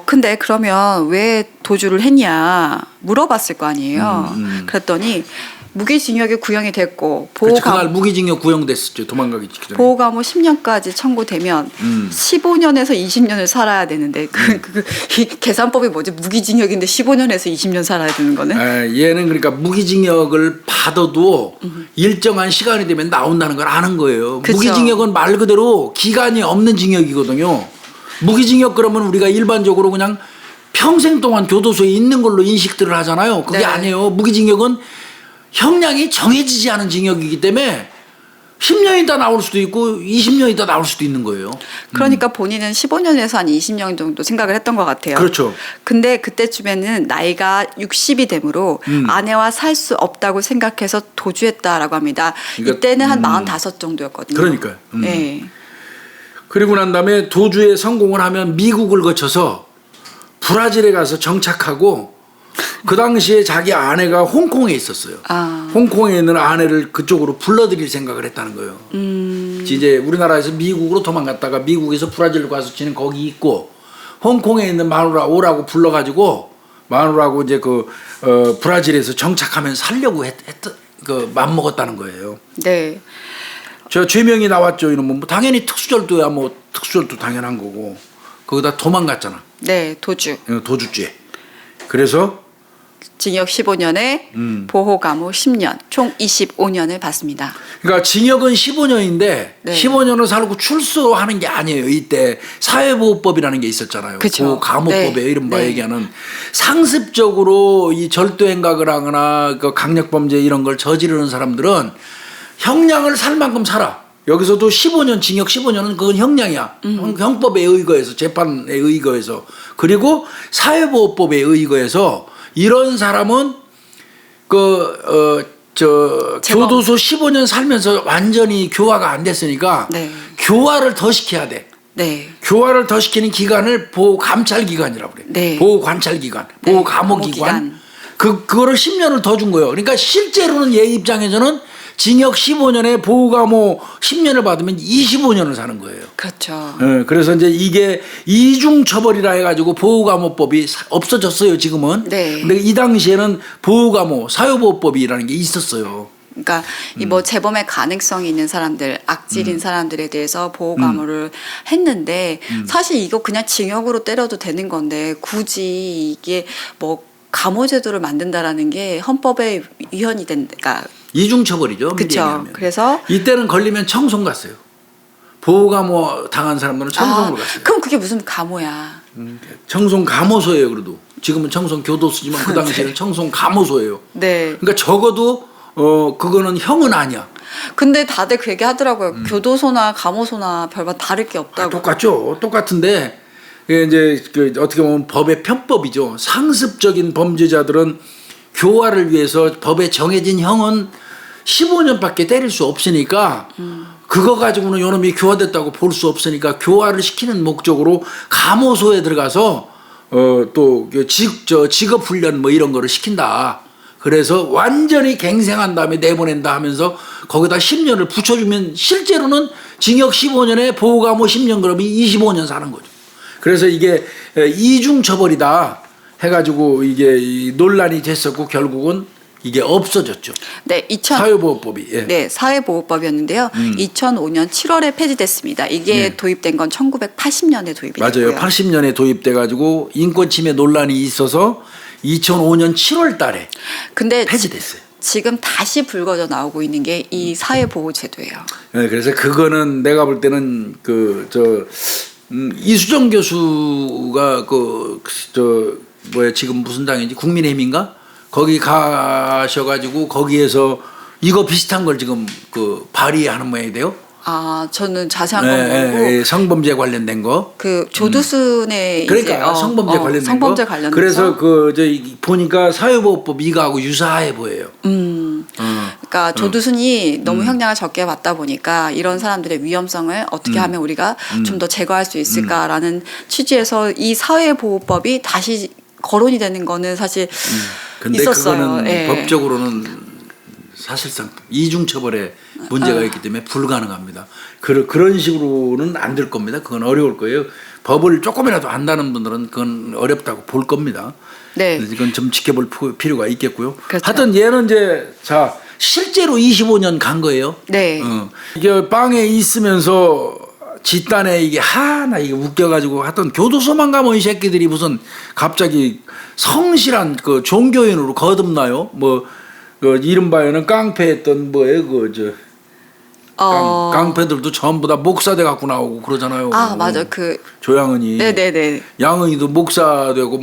근데 그러면 왜 도주를 했냐 물어봤을 거 아니에요. 그랬더니 무기징역이 구형이 됐고 그렇죠. 그날 무기징역 구형됐었죠. 도망가기 직전에. 보호감호 10년까지 청구되면 15년에서 20년을 살아야 되는데 이 계산법이 뭐지? 무기징역인데 15년에서 20년 살아야 되는 거네. 얘는 그러니까 무기징역을 받아도 일정한 시간이 되면 나온다는 걸 아는 거예요. 그쵸. 무기징역은 말 그대로 기간이 없는 징역이거든요. 무기징역 그러면 우리가 일반적으로 그냥 평생 동안 교도소에 있는 걸로 인식들을 하잖아요. 그게 네. 아니에요. 무기징역은 형량이 정해지지 않은 징역이기 때문에 10년 있다 나올 수도 있고 20년 있다 나올 수도 있는 거예요. 그러니까 본인은 15년에서 한 20년 정도 생각을 했던 것 같아요. 그렇죠. 근데 그때쯤에는 나이가 60이 되므로 아내와 살 수 없다고 생각해서 도주했다라고 합니다. 그러니까, 이때는 한 45 정도였거든요. 그러니까요. 네. 그리고 난 다음에 도주에 성공을 하면 미국을 거쳐서 브라질에 가서 정착하고 그 당시에 자기 아내가 홍콩에 있었어요. 홍콩에 있는 아내를 그쪽으로 불러들일 생각을 했다는 거예요. 이제 우리나라에서 미국으로 도망갔다가 미국에서 브라질로 가서 지는 거기 있고 홍콩에 있는 마누라 오라고 불러가지고 마누라하고 이제 브라질에서 정착하면서 살려고 맘먹었다는 거예요. 네. 저 죄명이 나왔죠. 이놈은 뭐 당연히 특수절도야. 뭐 특수절도 당연한 거고 거기다 도망갔잖아. 네, 도주. 도주죄. 그래서 징역 15년에 보호감호 10년, 총 25년을 받습니다. 그러니까 징역은 15년인데 네. 15년을 살고 출소하는 게 아니에요. 이때 사회보호법이라는 게 있었잖아요. 그쵸. 감호법에 네. 이른바 네. 얘기하는 상습적으로 이 절도행각을 하거나 그 강력범죄 이런 걸 저지르는 사람들은 형량을 살 만큼 살아. 여기서도 15년 징역 15년은 그건 형량이야. 형법에 의거해서 재판에 의거해서 그리고 사회보호법에 의거해서 이런 사람은 교도소 15년 살면서 완전히 교화가 안 됐으니까 네. 교화를 더 시켜야 돼. 네. 교화를 더 시키는 기간을 보호감찰기간이라고 그래. 네. 보호관찰기간, 네. 보호감호기간. 그거를 10년을 더 준 거예요. 그러니까 실제로는 얘 입장에서는 징역 15년에 보호감호 10년을 받으면 25년을 사는 거예요. 그렇죠. 그래서 이제 이게 이중처벌이라 해가지고 보호감호법이 없어졌어요, 지금은. 네. 근데 이 당시에는 보호감호, 사회보호법이라는 게 있었어요. 그러니까 이 뭐 재범의 가능성이 있는 사람들, 악질인 사람들에 대해서 보호감호를 했는데 사실 이거 그냥 징역으로 때려도 되는 건데 굳이 이게 뭐 감호제도를 만든다라는 게 헌법에 위헌이 된다. 이중처벌이죠. 그렇죠. 그래서 이때는 걸리면 청송 갔어요. 보호감호 당한 사람들은 청송으로 갔어요. 그럼 그게 무슨 감호야? 청송 감호소예요. 그래도 지금은 청송 교도소지만 그 당시에는 청송 감호소예요. 네. 그러니까 적어도 그거는 형은 아니야. 근데 다들 그 얘기 하더라고요. 교도소나 감호소나 별반 다를 게 없다고. 똑같죠. 똑같은데 이제 어떻게 보면 법의 편법이죠. 상습적인 범죄자들은 교화를 위해서 법에 정해진 형은 15년밖에 때릴 수 없으니까 그거 가지고는 요놈이 교화됐다고 볼 수 없으니까 교화를 시키는 목적으로 감호소에 들어가서 또 직업 훈련 뭐 이런 거를 시킨다. 그래서 완전히 갱생한 다음에 내보낸다 하면서 거기다 10년을 붙여주면 실제로는 징역 15년에 보호감호 10년 그러면 25년 사는 거죠. 그래서 이게 이중처벌이다 해가지고 이게 논란이 됐었고 결국은 이게 없어졌죠. 네, 사회보호법이. 예. 네, 사회보호법이었는데요. 2005년 7월에 폐지됐습니다. 이게 도입된 건 1980년에 도입이 맞아요. 됐고요. 80년에 도입돼 가지고 인권 침해 논란이 있어서 2005년 7월 달에 근데 폐지됐어요. 지금 다시 불거져 나오고 있는 게 이 사회보호제도예요. 네, 그래서 그거는 내가 볼 때는 이수정 교수가 지금 무슨 당인지 국민의힘인가 거기 가셔가지고 거기에서 이거 비슷한 걸 지금 발의하는 모양이 돼요. 아, 저는 자세한 건 모르고 네, 성범죄 관련된 거. 그 조두순의 그러니까 이제 성범죄 관련된 성범죄 거. 관련돼서 그래서 보니까 사회보호법 이거하고 유사해 보여요. 그러니까 조두순이 너무 형량을 적게 받다 보니까 이런 사람들의 위험성을 어떻게 하면 우리가 좀 더 제거할 수 있을까라는 취지에서 이 사회보호법이 다시 거론이 되는 거는 사실 근데 있었어요. 그거는 예. 법적으로는 사실상 이중처벌에 문제가 있기 때문에 불가능합니다. 그런 식으로는 안 될 겁니다. 그건 어려울 거예요. 법을 조금이라도 안다는 분들은 그건 어렵다고 볼 겁니다. 네. 이건 좀 지켜볼 필요가 있겠고요. 그렇죠. 하여튼 얘는 이제 실제로 25년 간 거예요. 네. 이게 빵에 있으면서 집단에 나 이게 웃겨가지고 하여튼 교도소만 가면 이 새끼들이 무슨 갑자기 성실한 종교인으로 거듭나요. 이른바에는 깡패했던 깡패들도 전부 다 목사돼 갖고 나오고 그러잖아요. 아, 맞아. 조양은이. 네네네. 양은이도 목사 되고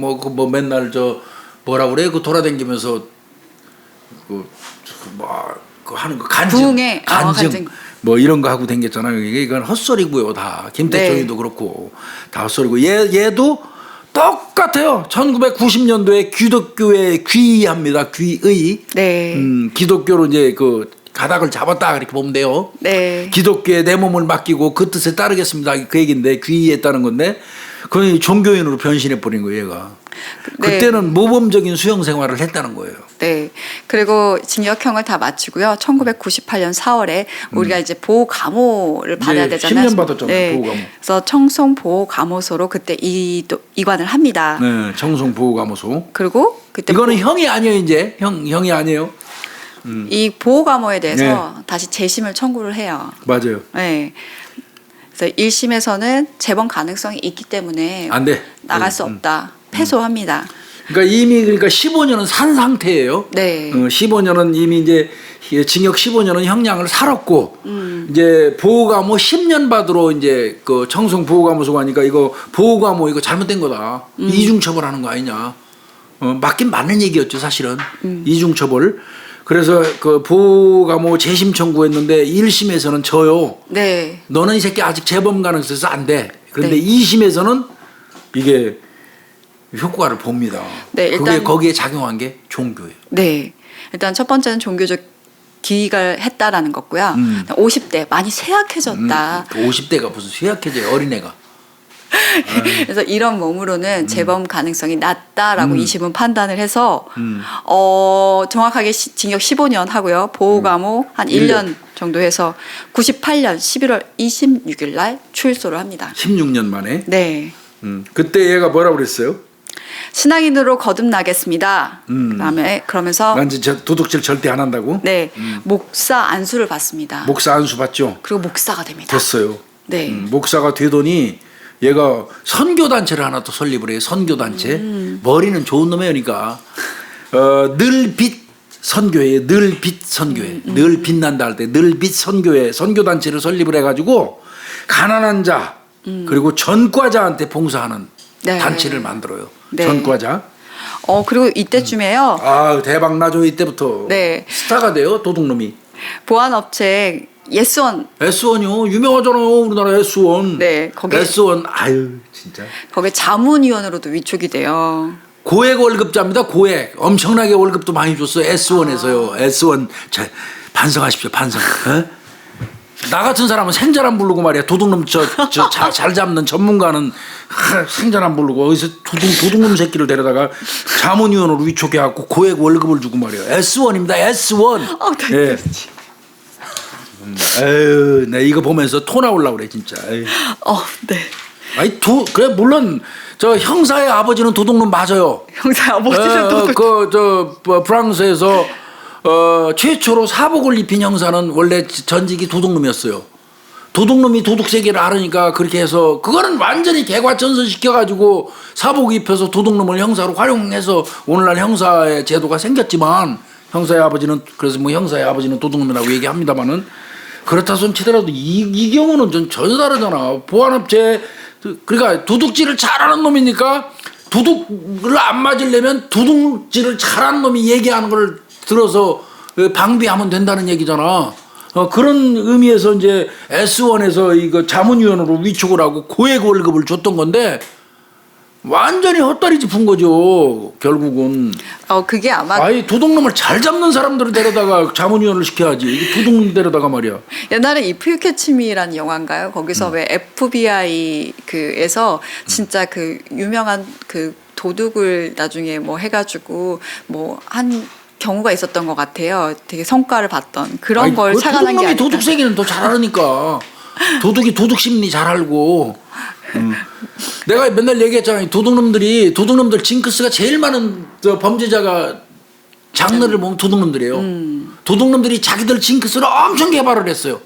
맨날 뭐라 그래? 돌아다니면서 하는 거 간증. 부흥회. 간증. 이런 거 하고 댕겼잖아요. 이건 헛소리고요, 다. 김태종이도 네. 그렇고 다 헛소리고 얘도 똑같아요. 1990년도에 기독교에 귀의합니다. 귀의. 네. 기독교로 이제 가닥을 잡았다 그렇게 보면 돼요. 네. 기독교에 내 몸을 맡기고 그 뜻에 따르겠습니다. 그 얘기인데 귀의했다는 건데 그 종교인으로 변신해 버린 거예요, 얘가. 네. 그때는 모범적인 수용 생활을 했다는 거예요. 네. 그리고 징역형을 다 마치고요. 1998년 4월에 우리가 이제 보호감호를 받아야 네, 되잖아요. 10년 받았잖아요, 보호감호. 그래서 청송보호감호소로 그때 이관을 합니다. 네, 청송보호감호소. 그리고 그때 이거는 형이 아니에요, 이제. 형이 아니에요. 이 보호감호에 대해서 네. 다시 재심을 청구를 해요. 맞아요. 네. 그래서 1심에서는 재범 가능성이 있기 때문에 안 돼. 나갈 수 없다. 패소합니다. 그러니까 이미 15년은 산 상태예요. 네. 15년은 이미 이제 징역 15년은 형량을 살았고 이제 보호감호 10년 받으러 이제 청송 보호감호소 가니까 이거 보호감호 이거 잘못된 거다. 이중처벌하는 거 아니냐. 맞긴 맞는 얘기였죠, 사실은. 이중처벌. 그래서 보호감호 재심 청구했는데 1심에서는 져요. 네. 너는 이 새끼 아직 재범 가능성이 있어서 안 돼. 그런데 네. 2심에서는 이게 효과를 봅니다. 네, 그게 거기에 작용한 게 종교예요. 네. 일단 첫 번째는 종교적 기익을 했다라는 거고요. 50대 많이 쇠약해졌다. 50대가 무슨 쇠약해져요, 어린애가. 그래서 이런 몸으로는 재범 가능성이 낮다라고 2심은 판단을 해서 정확하게 징역 15년 하고요. 보호감호 한 1년 정도 해서 98년 11월 26일 날 출소를 합니다. 16년 만에. 네. 그때 얘가 뭐라고 그랬어요? 신앙인으로 거듭나겠습니다. 그러면서 난 이제 도둑질 절대 안 한다고. 네. 목사 안수를 받습니다. 목사 안수 받죠. 그리고 목사가 됩니다. 됐어요. 네. 목사가 되더니 얘가 선교단체를 하나 또 설립을 해요. 선교단체. 머리는 좋은 놈이니까 늘 빛 선교회, 늘 빛 선교회, 늘 빛난다 할 때 늘 빛 선교회, 선교단체를 설립을 해가지고 가난한 자 그리고 전과자한테 봉사하는 네. 단체를 만들어요. 네. 전과자. 그리고 이때쯤에요. 아 대박 나죠 이때부터. 네. 스타가 돼요 도둑놈이. 보안업체 예스원. S1이요 유명하잖아요 우리나라 S1. 네, 거기에- S1 아유 진짜. 거기에 자문위원으로도 위촉이 돼요. 고액 월급자입니다. 고액 엄청나게 월급도 많이 줬어요. S1에서요. S1 반성하십시오. 반성. 에? 나 같은 사람은 생전 안 부르고 말이야. 도둑놈 잘 잡는 전문가는 생전 안 부르고 어디서 도둑놈 새끼를 데려다가 자문위원으로 위촉해갖고 고액 월급을 주고 말이야. S1입니다. S1. 예. 에휴, 나 이거 보면서 토 나올라 그래 진짜. 에휴. 네. 아니 그래 물론 저 형사의 아버지는 도둑놈 맞아요. 형사 아버지는 도둑. 프랑스에서 최초로 사복을 입힌 형사는 원래 전직이 도둑놈이었어요. 도둑놈이 도둑세계를 앓으니까 그렇게 해서 그거는 완전히 개과천선시켜가지고 사복 입혀서 도둑놈을 형사로 활용해서 오늘날 형사의 제도가 생겼지만 형사의 아버지는 그래서 뭐 형사의 아버지는 도둑놈이라고 얘기합니다만은 그렇다 손 치더라도 이 경우는 좀 전혀 다르잖아. 보안업체 그러니까 도둑질을 잘하는 놈이니까 도둑을 안 맞으려면 도둑질을 잘하는 놈이 얘기하는 걸 들어서 방비하면 된다는 얘기잖아. 그런 의미에서 이제 S1에서 이거 자문위원으로 위촉을 하고 고액 월급을 줬던 건데 완전히 헛다리 짚은 거죠. 결국은. 그게 아마 아이 도둑놈을 잘 잡는 사람들을 데려다가 자문위원을 시켜야지. 도둑놈 데려다가 말이야. 옛날에 If You Catch Me라는 영화인가요? 거기서 왜 FBI 그에서 진짜 그 유명한 그 도둑을 나중에 뭐 해가지고 뭐 한 경우가 있었던 것 같아요. 되게 성과를 봤던 그런 아니, 걸 착안한 게 도둑놈이 아닐까. 도둑 세계는 더 잘 알으니까. 도둑이 도둑 심리 잘 알고. 내가 맨날 얘기했잖아. 도둑놈들 징크스가 제일 많은 범죄자가 장르를 보면 도둑놈들이에요. 도둑놈들이 자기들 징크스를 엄청 개발을 했어요.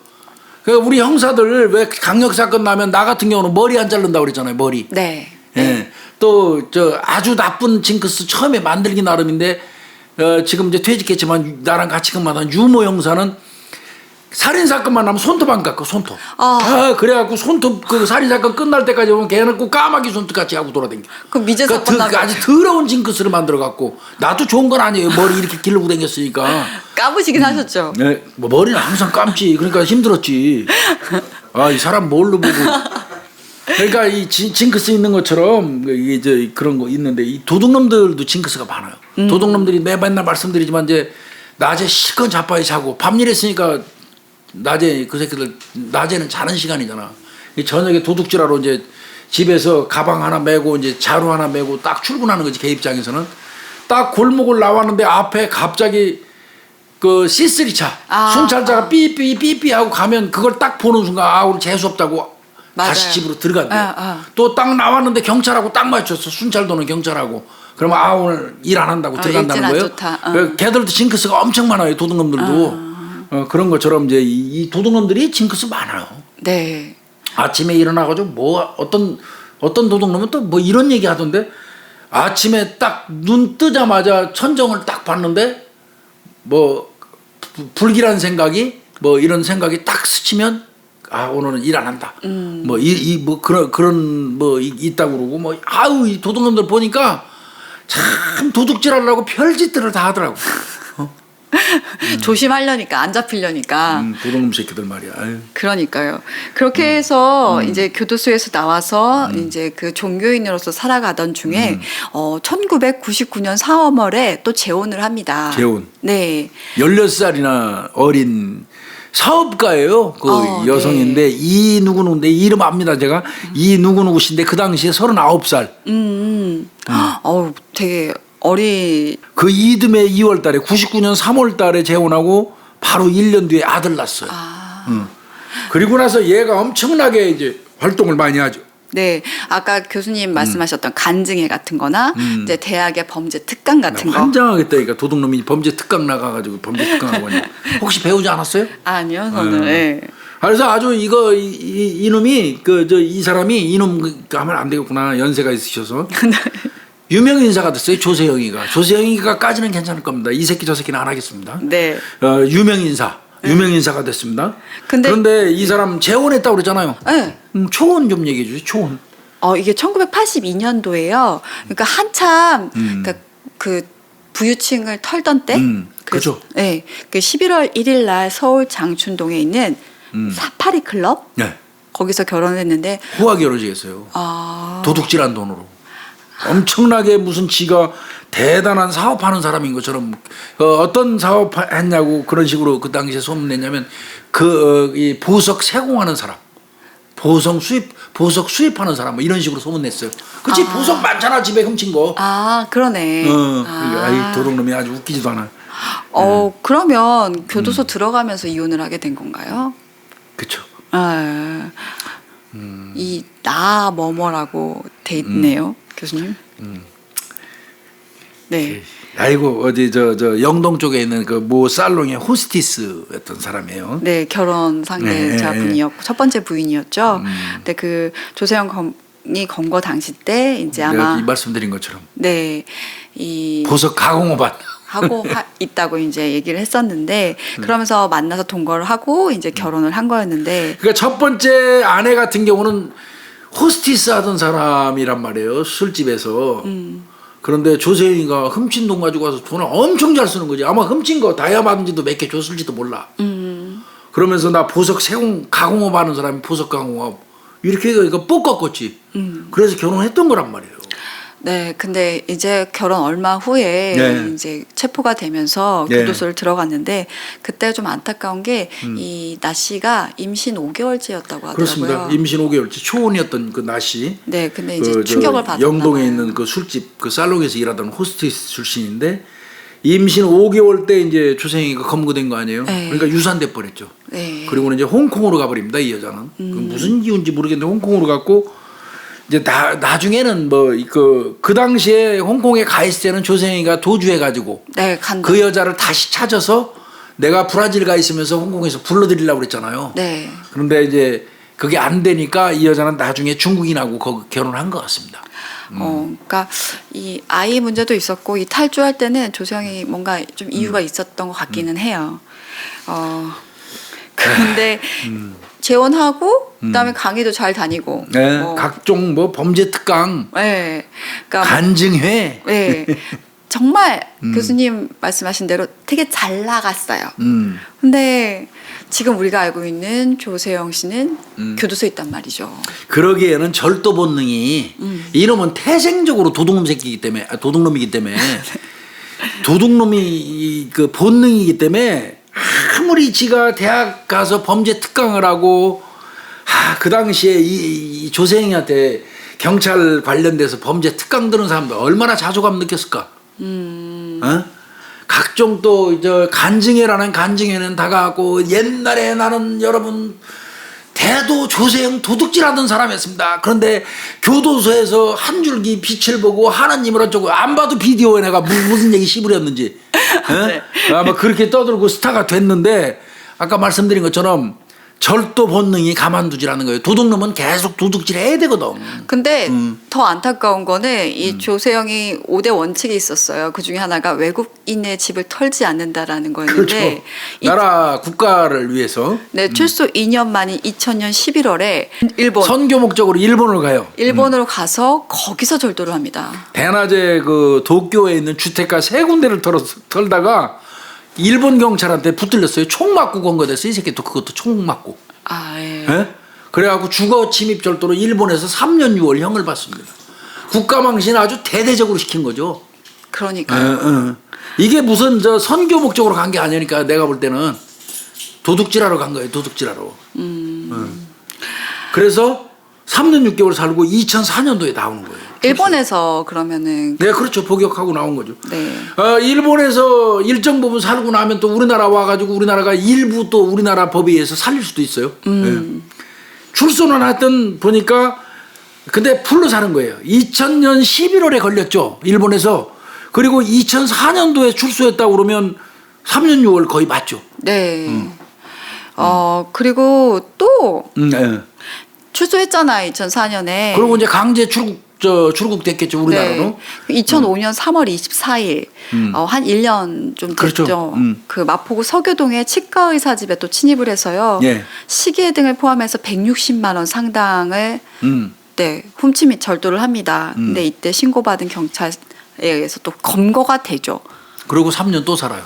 그러니까 우리 형사들 왜 강력 사건 나면 나 같은 경우는 머리 안 자른다고 그랬잖아요. 머리. 네. 예. 또 저 아주 나쁜 징크스 처음에 만들기 나름인데 지금 이제 퇴직했지만 나랑 같이 근무하던 유모 형사는 살인 사건만 나면 손톱 안 깎아 손톱. 그래갖고 손톱 그 살인 사건 끝날 때까지 보면 걔는 꼭 까마귀 손톱 같이 하고 돌아다니. 그럼 미제 사건 나면 아주 더러운 징크스를 만들어갖고 나도 좋은 건 아니에요. 머리 이렇게 기르고 다녔으니까. 까부시긴 하셨죠. 네, 뭐 머리는 항상 감지. 그러니까 힘들었지. 이 사람 뭘로 보고. 그러니까 이 징크스 있는 것처럼 이게 저 그런 거 있는데 이 도둑놈들도 징크스가 많아요. 도둑놈들이 맨날 말씀드리지만 이제 낮에 실컷 자빠이 자고 밤일 했으니까 낮에 그 새끼들 낮에는 자는 시간이잖아. 저녁에 도둑질하러 이제 집에서 가방 하나 메고 이제 자루 하나 메고 딱 출근하는 거지. 걔 입장에서는 딱 골목을 나왔는데 앞에 갑자기 그 C3차 순찰자가 삐삐 하고 가면 그걸 딱 보는 순간 오늘 재수 없다고 맞아요. 다시 집으로 들어간대. 또 딱 나왔는데 경찰하고 딱 맞췄어. 순찰도는 경찰하고. 그러면 오늘 일 안 한다고 들어간다는 거예요. 좋다. 걔들도 징크스가 엄청 많아요. 도둑놈들도. 그런 것처럼 이제 이 도둑놈들이 징크스 많아요. 네. 아침에 일어나가지고 뭐 어떤 도둑놈은 또 뭐 이런 얘기 하던데 아침에 딱 눈 뜨자마자 천정을 딱 봤는데 뭐 불길한 생각이 뭐 이런 생각이 딱 스치면 오늘은 일 안 한다. 뭐 그런 뭐 있다고 그러고 뭐 이 도둑놈들 보니까 참 도둑질하려고 별짓들을 다 하더라고. 조심하려니까 안 잡히려니까. 도둑놈 새끼들 말이야. 아유. 그러니까요. 그렇게 해서 이제 교도소에서 나와서 이제 그 종교인으로서 살아가던 중에 1999년 4월에 또 재혼을 합니다. 재혼. 네. 16살이나 어린 사업가예요. 그 여성인데 네. 이 누구누구인데 이름 압니다 제가. 이 누구누구신데 그 당시에 39살. 되게 어린. 그 이듬해 2월 달에 99년 3월 달에 재혼하고 바로 1년 뒤에 아들 낳았어요. 그리고 나서 얘가 엄청나게 이제 활동을 많이 하죠. 네. 아까 교수님 말씀하셨던 간증회 같은 거나 이제 대학의 범죄 특강 같은 거. 환장하겠다니까 도둑놈이 범죄 특강 나가가지고 범죄 특강하고 혹시 배우지 않았어요? 아니요, 저는. 네. 그래서 아주 이놈이 이 사람이 이놈 하면 안 되겠구나. 연세가 있으셔서. 유명 인사가 됐어요. 조세영이가까지는 괜찮을 겁니다. 이 새끼 저 새끼는 안 하겠습니다. 네. 유명 인사가 됐습니다. 그런데 이 사람 재혼했다고 그랬잖아요. 네. 초혼 좀 얘기해 주세요. 초혼. 이게 1982년도예요. 그러니까 한참 그러니까 그 부유층을 털던 때. 그죠. 네. 그 11월 1일 날 서울 장춘동에 있는 사파리 클럽. 네. 거기서 결혼을 했는데 후하게 결혼지겠어요. 도둑질한 돈으로. 엄청나게 무슨 지가 대단한 사업하는 사람인 것처럼 어떤 사업했냐고 그런 식으로 그 당시에 소문냈냐면 이 보석 세공하는 사람, 보석 수입하는 사람 뭐 이런 식으로 소문냈어요. 그치 보석 많잖아 집에 훔친 거. 그러네. 이 도둑놈이 아주 웃기지도 않아. 그러면 교도소 들어가면서 이혼을 하게 된 건가요? 그렇죠. 이 나 뭐뭐라고 돼 있네요, 교수님. 네. 아이고 어디 저 영동 쪽에 있는 그 모 살롱의 호스티스였던 사람이에요. 네, 결혼 상대자분이었고 첫 번째 부인이었죠. 근데 그 조세영 검이 검거 당시 때 이제 아마 내가 말씀드린 것처럼 네, 이 보석 가공업안 하고 있다고 이제 얘기를 했었는데 그러면서 만나서 동거를 하고 이제 결혼을 한 거였는데 그러니까 첫 번째 아내 같은 경우는 호스티스 하던 사람이란 말이에요. 술집에서. 그런데 조세영이가 훔친 돈 가지고 와서 돈을 엄청 잘 쓰는 거지. 아마 훔친 거 다이아몬드도 몇 개 줬을지도 몰라. 그러면서 나 보석 가공업 하는 사람이 보석 가공업 이렇게 해서 뽑았겠지. 그래서 결혼했던 거란 말이에요. 네, 근데 이제 결혼 얼마 후에 네. 이제 체포가 되면서 네. 교도소를 들어갔는데 그때 좀 안타까운 게 이 나 씨가 임신 5개월째였다고 하더라고요. 그렇습니다. 임신 5개월째 초혼이었던 그 나씨. 네, 근데 이제 충격을 받았나 영동에 봐요. 있는 그 술집 그 살롱에서 일하던 호스티스 출신인데 임신 5개월 때 이제 조세영이가 검거된 거 아니에요. 네. 그러니까 유산돼 버렸죠. 네. 그리고는 이제 홍콩으로 가버립니다. 이 여자는. 그 무슨 이유인지 모르겠는데 홍콩으로 갔고 이제 나중에는 뭐 그 당시에 홍콩에 가 있을 때는 조세영이가 도주해 가지고 네, 간다. 그 여자를 다시 찾아서 내가 브라질 가 있으면서 홍콩에서 불러들이려고 그랬잖아요. 네. 그런데 이제 그게 안 되니까 이 여자는 나중에 중국인하고 결혼한 것 같습니다. 그러니까 이 아이 문제도 있었고 이 탈주할 때는 조세영이 뭔가 좀 이유가 있었던 것 같기는 해요. 근데 재혼하고 그다음에 강의도 잘 다니고. 네, 각종 뭐 범죄 특강, 네. 그러니까 간증회. 네. 정말 교수님 말씀하신 대로 되게 잘 나갔어요. 근데 지금 우리가 알고 있는 조세영 씨는 교도소에 있단 말이죠. 그러기에는 절도 본능이 이놈은 태생적으로 도둑놈 새끼이기 때문에 도둑놈이기 때문에 도둑놈이 그 본능이기 때문에 아무리 지가 대학 가서 범죄 특강을 하고 그 당시에 이 조세영이한테 경찰 관련돼서 범죄 특강 들은 사람들 얼마나 자존감 느꼈을까? 어? 각종 또 간증회라는 간증회는 다가가고 옛날에 나는 여러분 대도 조세영 도둑질하던 사람이었습니다. 그런데 교도소에서 한 줄기 빛을 보고 하나님을 어쩌고 안 봐도 비디오에 내가 무슨 얘기 씨부렸는지 네. 아마 그렇게 떠들고 스타가 됐는데 아까 말씀드린 것처럼 절도 본능이 가만두지라는 거예요. 도둑놈은 계속 도둑질해야 되거든. 근데 더 안타까운 거는 이 조세영이 5대 원칙이 있었어요. 그 중에 하나가 외국인의 집을 털지 않는다라는 거였는데 그렇죠. 나라 국가를 위해서 네, 출소 2년 만인 2000년 11월에 일본 선교 목적으로 일본을 가요. 일본으로 가서 거기서 절도를 합니다. 대낮에 그 도쿄에 있는 주택가 3군데를 털다가 일본 경찰한테 붙들렸어요. 총 맞고 건거됐어요. 이 새끼 또 그것도 총 맞고. 아, 예. 예? 그래갖고 주거 침입 절도로 일본에서 3년 6월 형을 받습니다. 국가망신 아주 대대적으로 시킨 거죠. 그러니까요. 이게 무슨 선교 목적으로 간 게 아니니까 내가 볼 때는 도둑질하러 간 거예요. 도둑질하러. 그래서 3년 6개월 살고 2004년도에 나오는 거예요. 일본에서 그러면은 네, 그렇죠. 복역하고 나온 거죠. 네. 일본에서 일정 부분 살고 나면 또 우리나라 와가지고 우리나라가 일부 또 우리나라 법에 의해서 살릴 수도 있어요. 네. 출소는 하여튼 보니까 근데 풀로 사는 거예요. 2000년 11월에 걸렸죠. 일본에서. 그리고 2004년도에 출소했다고 그러면 3년 6월 거의 맞죠. 네. 그리고 또 네. 출소했잖아요. 2004년에. 그리고 이제 강제 출국됐겠죠. 우리나라로. 네. 2005년 3월 24일 한 1년 좀 됐죠. 그렇죠. 그 마포구 서교동의 치과 의사 집에 또 침입을 해서요. 예. 시계 등을 포함해서 160만 원 상당을 네, 훔치 및 절도를 합니다. 근데 이때 신고받은 경찰에 의해서 또 검거가 되죠. 그리고 3년 또 살아요.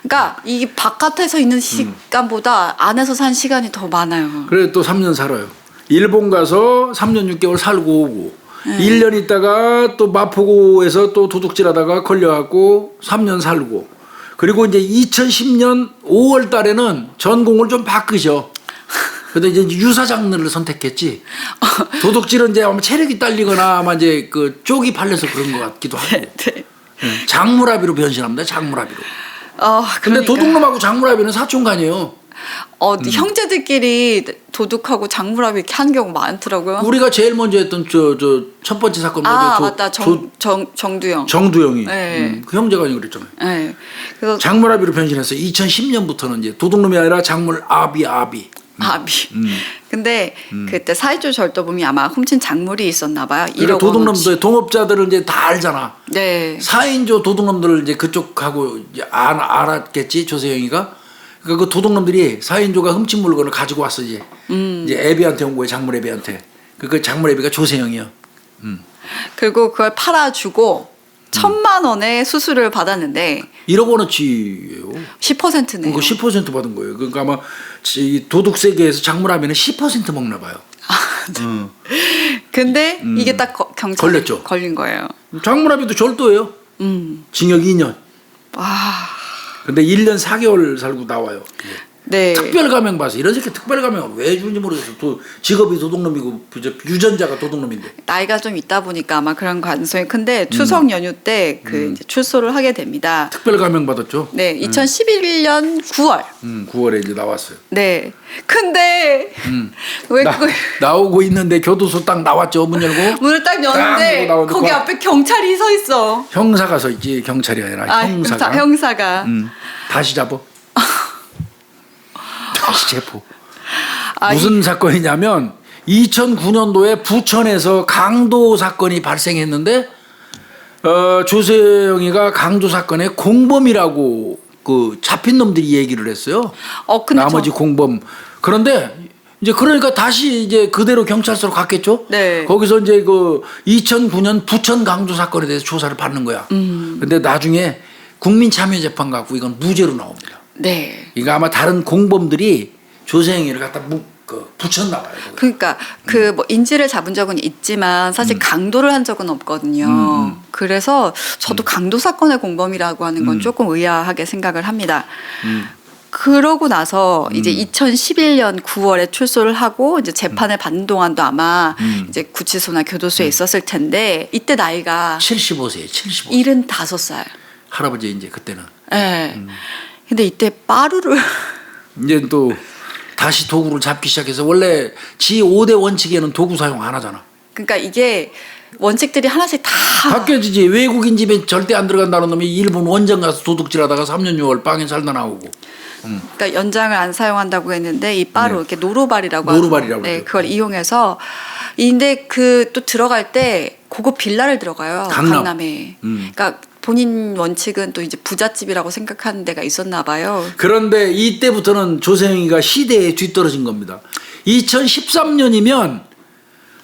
그러니까 이 바깥에서 있는 시간보다 안에서 산 시간이 더 많아요. 그래 또 3년 살아요. 일본 가서 3년 6개월 살고 오고 1년 있다가 또 마포구에서 또 도둑질하다가 걸려갖고 3년 살고 그리고 이제 2010년 5월 달에는 전공을 좀 바꾸셔. 근데 이제 유사 장르를 선택했지. 도둑질은 이제 아마 체력이 딸리거나 아마 이제 그 쪽이 팔려서 그런 것 같기도 하고. 네. 장물아비로 변신합니다. 장물아비로. 근데 그러니까. 도둑놈하고 장물아비는 사촌간이에요. 형제들끼리 도둑하고 장물합의 이렇게 하는 경우 많더라고요. 우리가 제일 먼저 했던 저 첫 번째 사건 맞다. 정두영. 정두영이 네. 그 형제가 그랬잖아요. 네. 그래서 장물아비로 변신해서 2010년부터는 이제 도둑놈이 아니라 장물아비. 아비. 근데 그때 사회주의 절도범이 아마 훔친 작물이 있었나 봐요. 그러니까 도둑놈들 동업자들은 이제 다 알잖아. 네. 4인조 도둑놈들을 이제 그쪽하고 이제 알았겠지 조세영이가. 그러니까 그 도둑놈들이 4인조가 훔친 물건을 가지고 왔어 이제 애비한테 온 거예요. 장물 애비한테. 그 장물 애비가 조세영이요. 그리고 그걸 팔아주고 1,000만 원의 수수료를 받았는데 1억 원어치예요. 10%네요. 그거 10% 받은 거예요. 그러니까 아마 이 도둑 세계에서 장물하면은 10% 먹나 봐요. 근데 이게 딱 경찰에 걸렸죠. 걸린 거예요. 장물아비도 절도예요. 징역 2년. 와. 근데 1년 4개월 살고 나와요. 네. 특별감형 봐서 이런 새끼 특별감형을 왜 주는지 모르겠어. 직업이 도둑놈이고 유전자가 도둑놈인데. 나이가 좀 있다 보니까 아마 그런 가능성이 큰데 추석 연휴 때 이제 출소를 하게 됩니다. 특별감형 받았죠. 네, 2011년 9월. 9월에 이제 나왔어요. 네. 근데 왜 나오고 있는데 교도소 딱 나왔죠. 문 열고. 문을 딱 여는데 거기 앞에 경찰이 서 있어. 형사가 서 있지 경찰이 아니라 형사가. 형사가. 다시 잡어. 다시 체포. 무슨 사건이냐면 2009년도에 부천에서 강도 사건이 발생했는데 조세영이가 강도 사건의 공범이라고 그 잡힌 놈들이 얘기를 했어요. 나머지 공범. 그런데 이제 그러니까 다시 이제 그대로 경찰서로 갔겠죠. 네. 거기서 이제 그 2009년 부천 강도 사건에 대해서 조사를 받는 거야. 근데 나중에 국민참여재판 갖고 이건 무죄로 나옵니다. 네. 이거 아마 다른 공범들이 조세영이를 갖다 붙였나 봐요. 그러니까 뭐 인지를 잡은 적은 있지만 사실 강도를 한 적은 없거든요. 그래서 저도 강도 사건의 공범이라고 하는 건 조금 의아하게 생각을 합니다. 그러고 나서 이제 2011년 9월에 출소를 하고 이제 재판을 받는 동안도 아마 이제 구치소나 교도소에 있었을 텐데 이때 나이가 75세예요. 75. 75살. 할아버지 이제 그때는. 네. 근데 이때 빠루를 이제 또 다시 도구를 잡기 시작해서 원래 지 5대 원칙에는 도구 사용 안 하잖아. 그러니까 이게 원칙들이 하나씩 다 바뀌어지지. 외국인 집에 절대 안 들어간다는 놈이 일본 원정 가서 도둑질하다가 3년 6월 빵에 살다 나오고. 그러니까 연장을 안 사용한다고 했는데 이 빠루 이렇게 노루발이라고 노루발이라고 네, 그걸 이용해서 근데 그 또 들어갈 때 고급 빌라를 들어가요. 강남에. 그러니까 본인 원칙은 또 이제 부잣집이라고 생각하는 데가 있었나 봐요. 그런데 이때부터는 조세영이가 시대에 뒤떨어진 겁니다. 2013년이면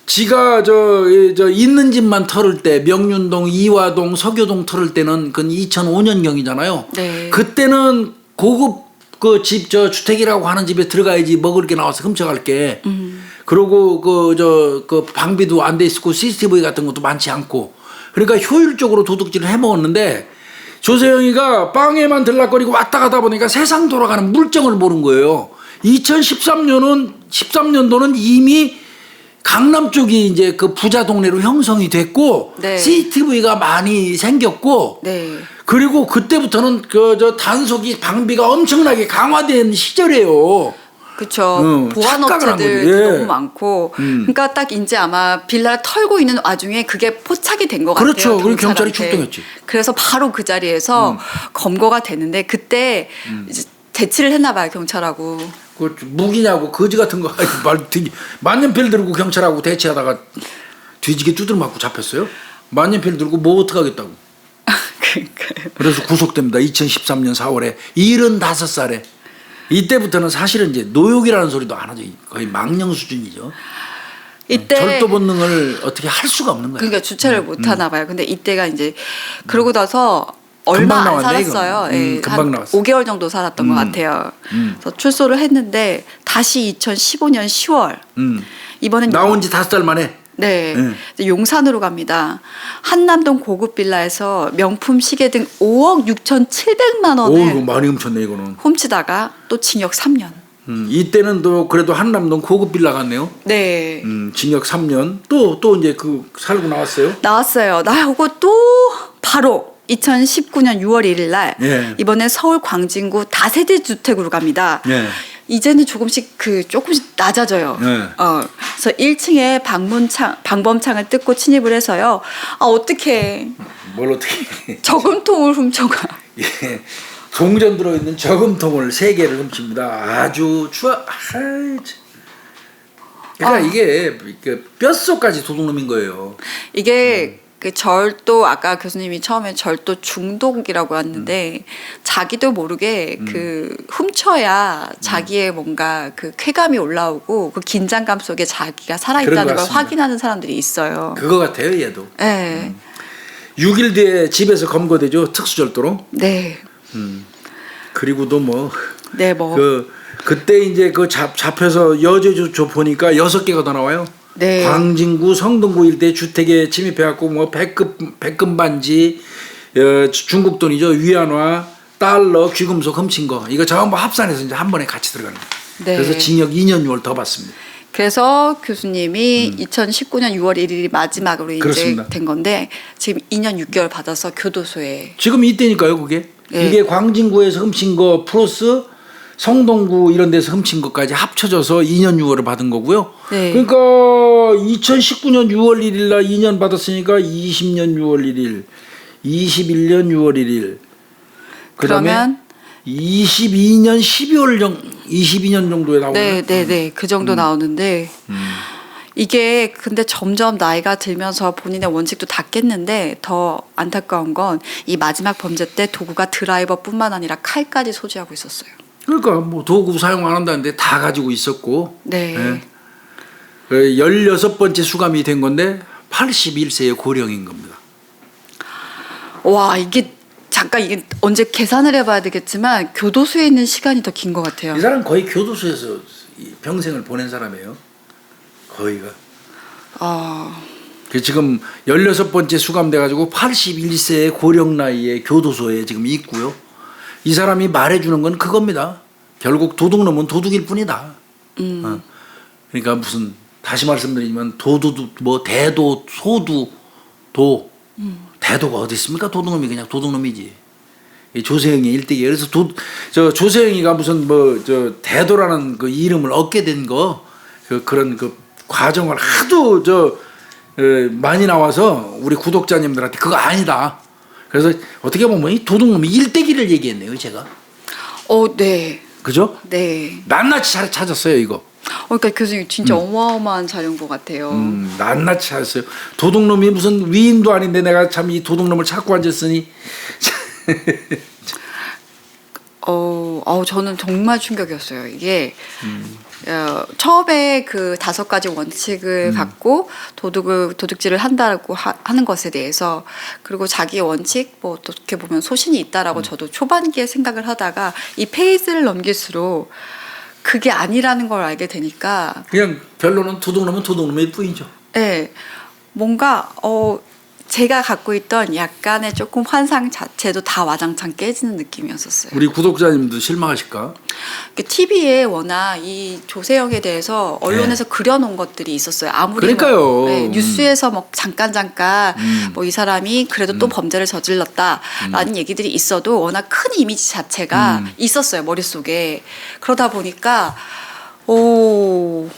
지가 저 있는 집만 털을 때 명륜동, 이화동, 서교동 털을 때는 그건 2005년경이잖아요. 네. 그때는 고급 그 집 주택이라고 하는 집에 들어가야지 먹을 게 나와서 훔쳐갈 게. 그리고 그 방비도 안 돼 있었고 CCTV 같은 것도 많지 않고. 그러니까 효율적으로 도둑질을 해먹었는데 조세영이가 빵에만 들락거리고 왔다 가다 보니까 세상 돌아가는 물정을 모른 거예요. 2013년도는 이미 강남 쪽이 이제 그 부자 동네로 형성이 됐고 네. CCTV가 많이 생겼고 네. 그리고 그때부터는 단속이 방비가 엄청나게 강화된 시절이에요. 그렇죠. 보안업체들도 예. 너무 많고, 그러니까 딱 이제 아마 빌라를 털고 있는 와중에 그게 포착이 된 것 같아요. 그렇죠. 그리고 경찰이 경찰한테. 출동했지. 그래서 바로 그 자리에서 검거가 되는데 그때 이제 대치를 했나 봐요 경찰하고. 그 무기냐고 거지 같은 거 만년필 들고 경찰하고 대치하다가 뒤지게 두드려 맞고 잡혔어요. 만년필 들고 뭐 어떡하겠다고. 그러니까요. 그래서 구속됩니다. 2013년 4월에 75살에. 이때부터는 사실은 이제 노역이라는 소리도 안 하죠. 거의 망령 수준이죠. 이때 절도 본능을 어떻게 할 수가 없는 거예요. 그러니까 주체를 못 하나 봐요. 근데 이때가 이제 그러고 나서 얼마 안 살았어요. 예, 금방 한 나왔어. 5개월 정도 살았던 것 같아요. 그래서 출소를 했는데 다시 2015년 10월 이번엔 나온 지 5달 만에. 네, 이제 용산으로 갑니다. 한남동 고급 빌라에서 명품 시계 등 5억 6,700만 오, 원을 이거 많이 훔쳤네 이거는. 훔치다가 또 징역 3년. 이때는 또 그래도 한남동 고급 빌라 같네요. 네. 징역 3년. 또 이제 살고 나왔어요. 나왔어요. 나오고 또 바로 2019년 6월 1일 날 예. 이번에 서울 광진구 다세대 주택으로 갑니다. 예. 이제는 조금씩 낮아져요. 네. 그래서 1층에 방범창을 뜯고 침입을 해서요. 아, 어떡해. 뭘 어떻게 저금통을 훔쳐가. 예. 동전 들어있는 저금통을 3개를 훔칩니다. 아주 그러니까 이게 그 뼛속까지 도둑놈인 거예요. 이게 그 절도 아까 교수님이 처음에 절도 중독이라고 했는데 자기도 모르게 그 훔쳐야 자기의 뭔가 그 쾌감이 올라오고 그 긴장감 속에 자기가 살아있다는 걸 같습니다. 확인하는 사람들이 있어요. 그거 같아요, 얘도. 네. 6일 뒤에 집에서 검거되죠, 특수절도로. 네. 그리고도 뭐 네, 뭐. 그때 이제 그 잡혀서 여죄조 보니까 6개가 더 나와요. 네. 광진구 성동구 일대 주택에 침입해갖고 뭐 백금 반지, 중국 돈이죠, 위안화, 달러, 귀금속 훔친 거 이거 전부 합산해서 이제 한 번에 같이 들어가는 거예요. 네. 그래서 징역 2년 6월 더 받습니다. 그래서 교수님이 2019년 6월 1일이 마지막으로 이제 그렇습니다. 된 건데 지금 2년 6개월 받아서 교도소에. 지금 이때니까요, 그게. 네. 이게 광진구에서 훔친 거 플러스 성동구 이런 데서 훔친 것까지 합쳐져서 2년 6월을 받은 거고요. 네. 그러니까 2019년 6월 1일 날 2년 받았으니까 20년 6월 1일, 21년 6월 1일. 그다음에 그러면 22년 22년 정도에 나오는. 네. 그 정도 나오는데 이게 근데 점점 나이가 들면서 본인의 원칙도 다 깼는데 더 안타까운 건 이 마지막 범죄 때 도구가 드라이버뿐만 아니라 칼까지 소지하고 있었어요. 그러니까 뭐 도구 사용 안 한다는데 다 가지고 있었고. 네. 16번째 수감이 된 건데 81세의 고령인 겁니다. 와, 이게 잠깐 이게 언제 계산을 해봐야 되겠지만 교도소에 있는 시간이 더 긴 것 같아요. 이 사람 거의 교도소에서 평생을 보낸 사람이에요. 거의가. 그 지금 16번째 수감돼가지고 81세의 고령 나이에 교도소에 지금 있고요. 이 사람이 말해주는 건 그겁니다. 결국 도둑놈은 도둑일 뿐이다. 그러니까 무슨 다시 말씀드리면 뭐 대도, 소도, 대도가 어디 있습니까? 도둑놈이 그냥 도둑놈이지. 이 조세영이 일대기. 그래서 조세영이가 무슨 대도라는 그 이름을 얻게 된 그런 그 과정을 하도 많이 나와서 우리 구독자님들한테 그거 아니다. 그래서 어떻게 보면 이 도둑놈이 일대기를 얘기했네요, 제가. 네. 그죠? 네. 낱낱이 잘 찾았어요, 이거. 그러니까 교수님 진짜 어마어마한 자료인 것 같아요. 낱낱이 찾았어요. 도둑놈이 무슨 위인도 아닌데 내가 참 이 도둑놈을 찾고 앉았으니. 저는 정말 충격이었어요. 이게 처음에 그 5가지 원칙을 갖고 도둑질을 한다고 하는 것에 대해서 그리고 자기의 원칙 뭐 어떻게 보면 소신이 있다라고 저도 초반기에 생각을 하다가 이 페이지를 넘길수록 그게 아니라는 걸 알게 되니까 그냥 결론은 도둑놈은 도둑놈일 뿐이죠. 네, 뭔가 제가 갖고 있던 약간의 조금 환상 자체도 다 와장창 깨지는 느낌이었었어요. 우리 구독자님도 실망하실까? TV에 워낙 이 조세영에 대해서 언론에서 그려놓은 것들이 있었어요. 아무리 그러니까요. 뉴스에서 뭐 잠깐 뭐 이 사람이 그래도 또 범죄를 저질렀다라는 얘기들이 있어도 워낙 큰 이미지 자체가 있었어요, 머릿속에. 그러다 보니까 그리고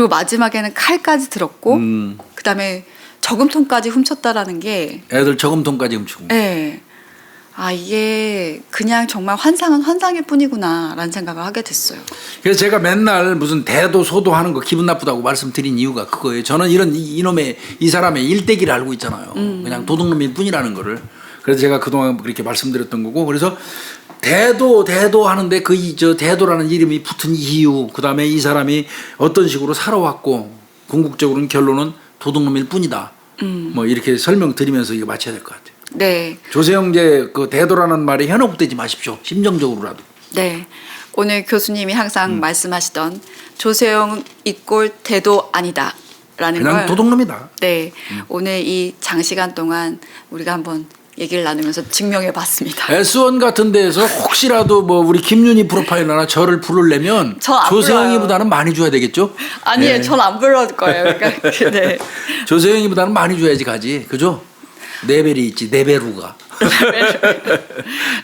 마지막에는 칼까지 들었고 그다음에 저금통까지 훔쳤다라는 게 애들 저금통까지 훔치고. 네. 이게 그냥 정말 환상은 환상일 뿐이구나라는 생각을 하게 됐어요. 그래서 제가 맨날 무슨 대도 소도 하는 거 기분 나쁘다고 말씀드린 이유가 그거예요. 저는 이놈의 이 사람의 일대기를 알고 있잖아요. 그냥 도둑놈일 뿐이라는 거를. 그래서 제가 그동안 그렇게 말씀드렸던 거고. 그래서 대도 하는데 대도라는 이름이 붙은 이유, 그다음에 이 사람이 어떤 식으로 살아왔고 궁극적으로는 결론은 도둑놈일 뿐이다. 뭐 이렇게 설명드리면서 이거 마쳐야 될 것 같아요. 네. 조세영제 그 대도라는 말에 현혹되지 마십시오. 심정적으로라도. 네. 오늘 교수님이 항상 말씀하시던 조세영 이꼴 대도 아니다라는 그냥 걸 도둑놈이다. 네. 오늘 이 장시간 동안 우리가 한번 얘기를 나누면서 증명해 봤습니다. S1 같은 데에서 혹시라도 뭐 우리 김윤희 프로파일러나 저를 부르려면 저안 조세영이보다는 많이 줘야 되겠죠? 아니에요. 네. 전 안 불러도 거예요. 그러니까 네. 조세영이보다는 많이 줘야지 가지. 그죠? 네벨이 있지. 네베루가.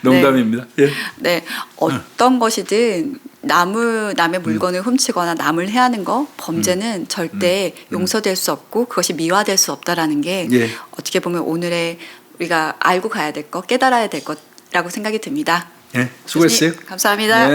농담입니다. 예. 네. 어떤 것이든 남의 물건을 훔치거나 남을 해하는 거 범죄는 절대 용서될 수 없고 그것이 미화될 수 없다라는 게 예. 어떻게 보면 오늘의 우리가 알고 가야 될 것, 깨달아야 될 것이라고 생각이 듭니다. 예, 수고했어요. 교수님, 감사합니다. 네.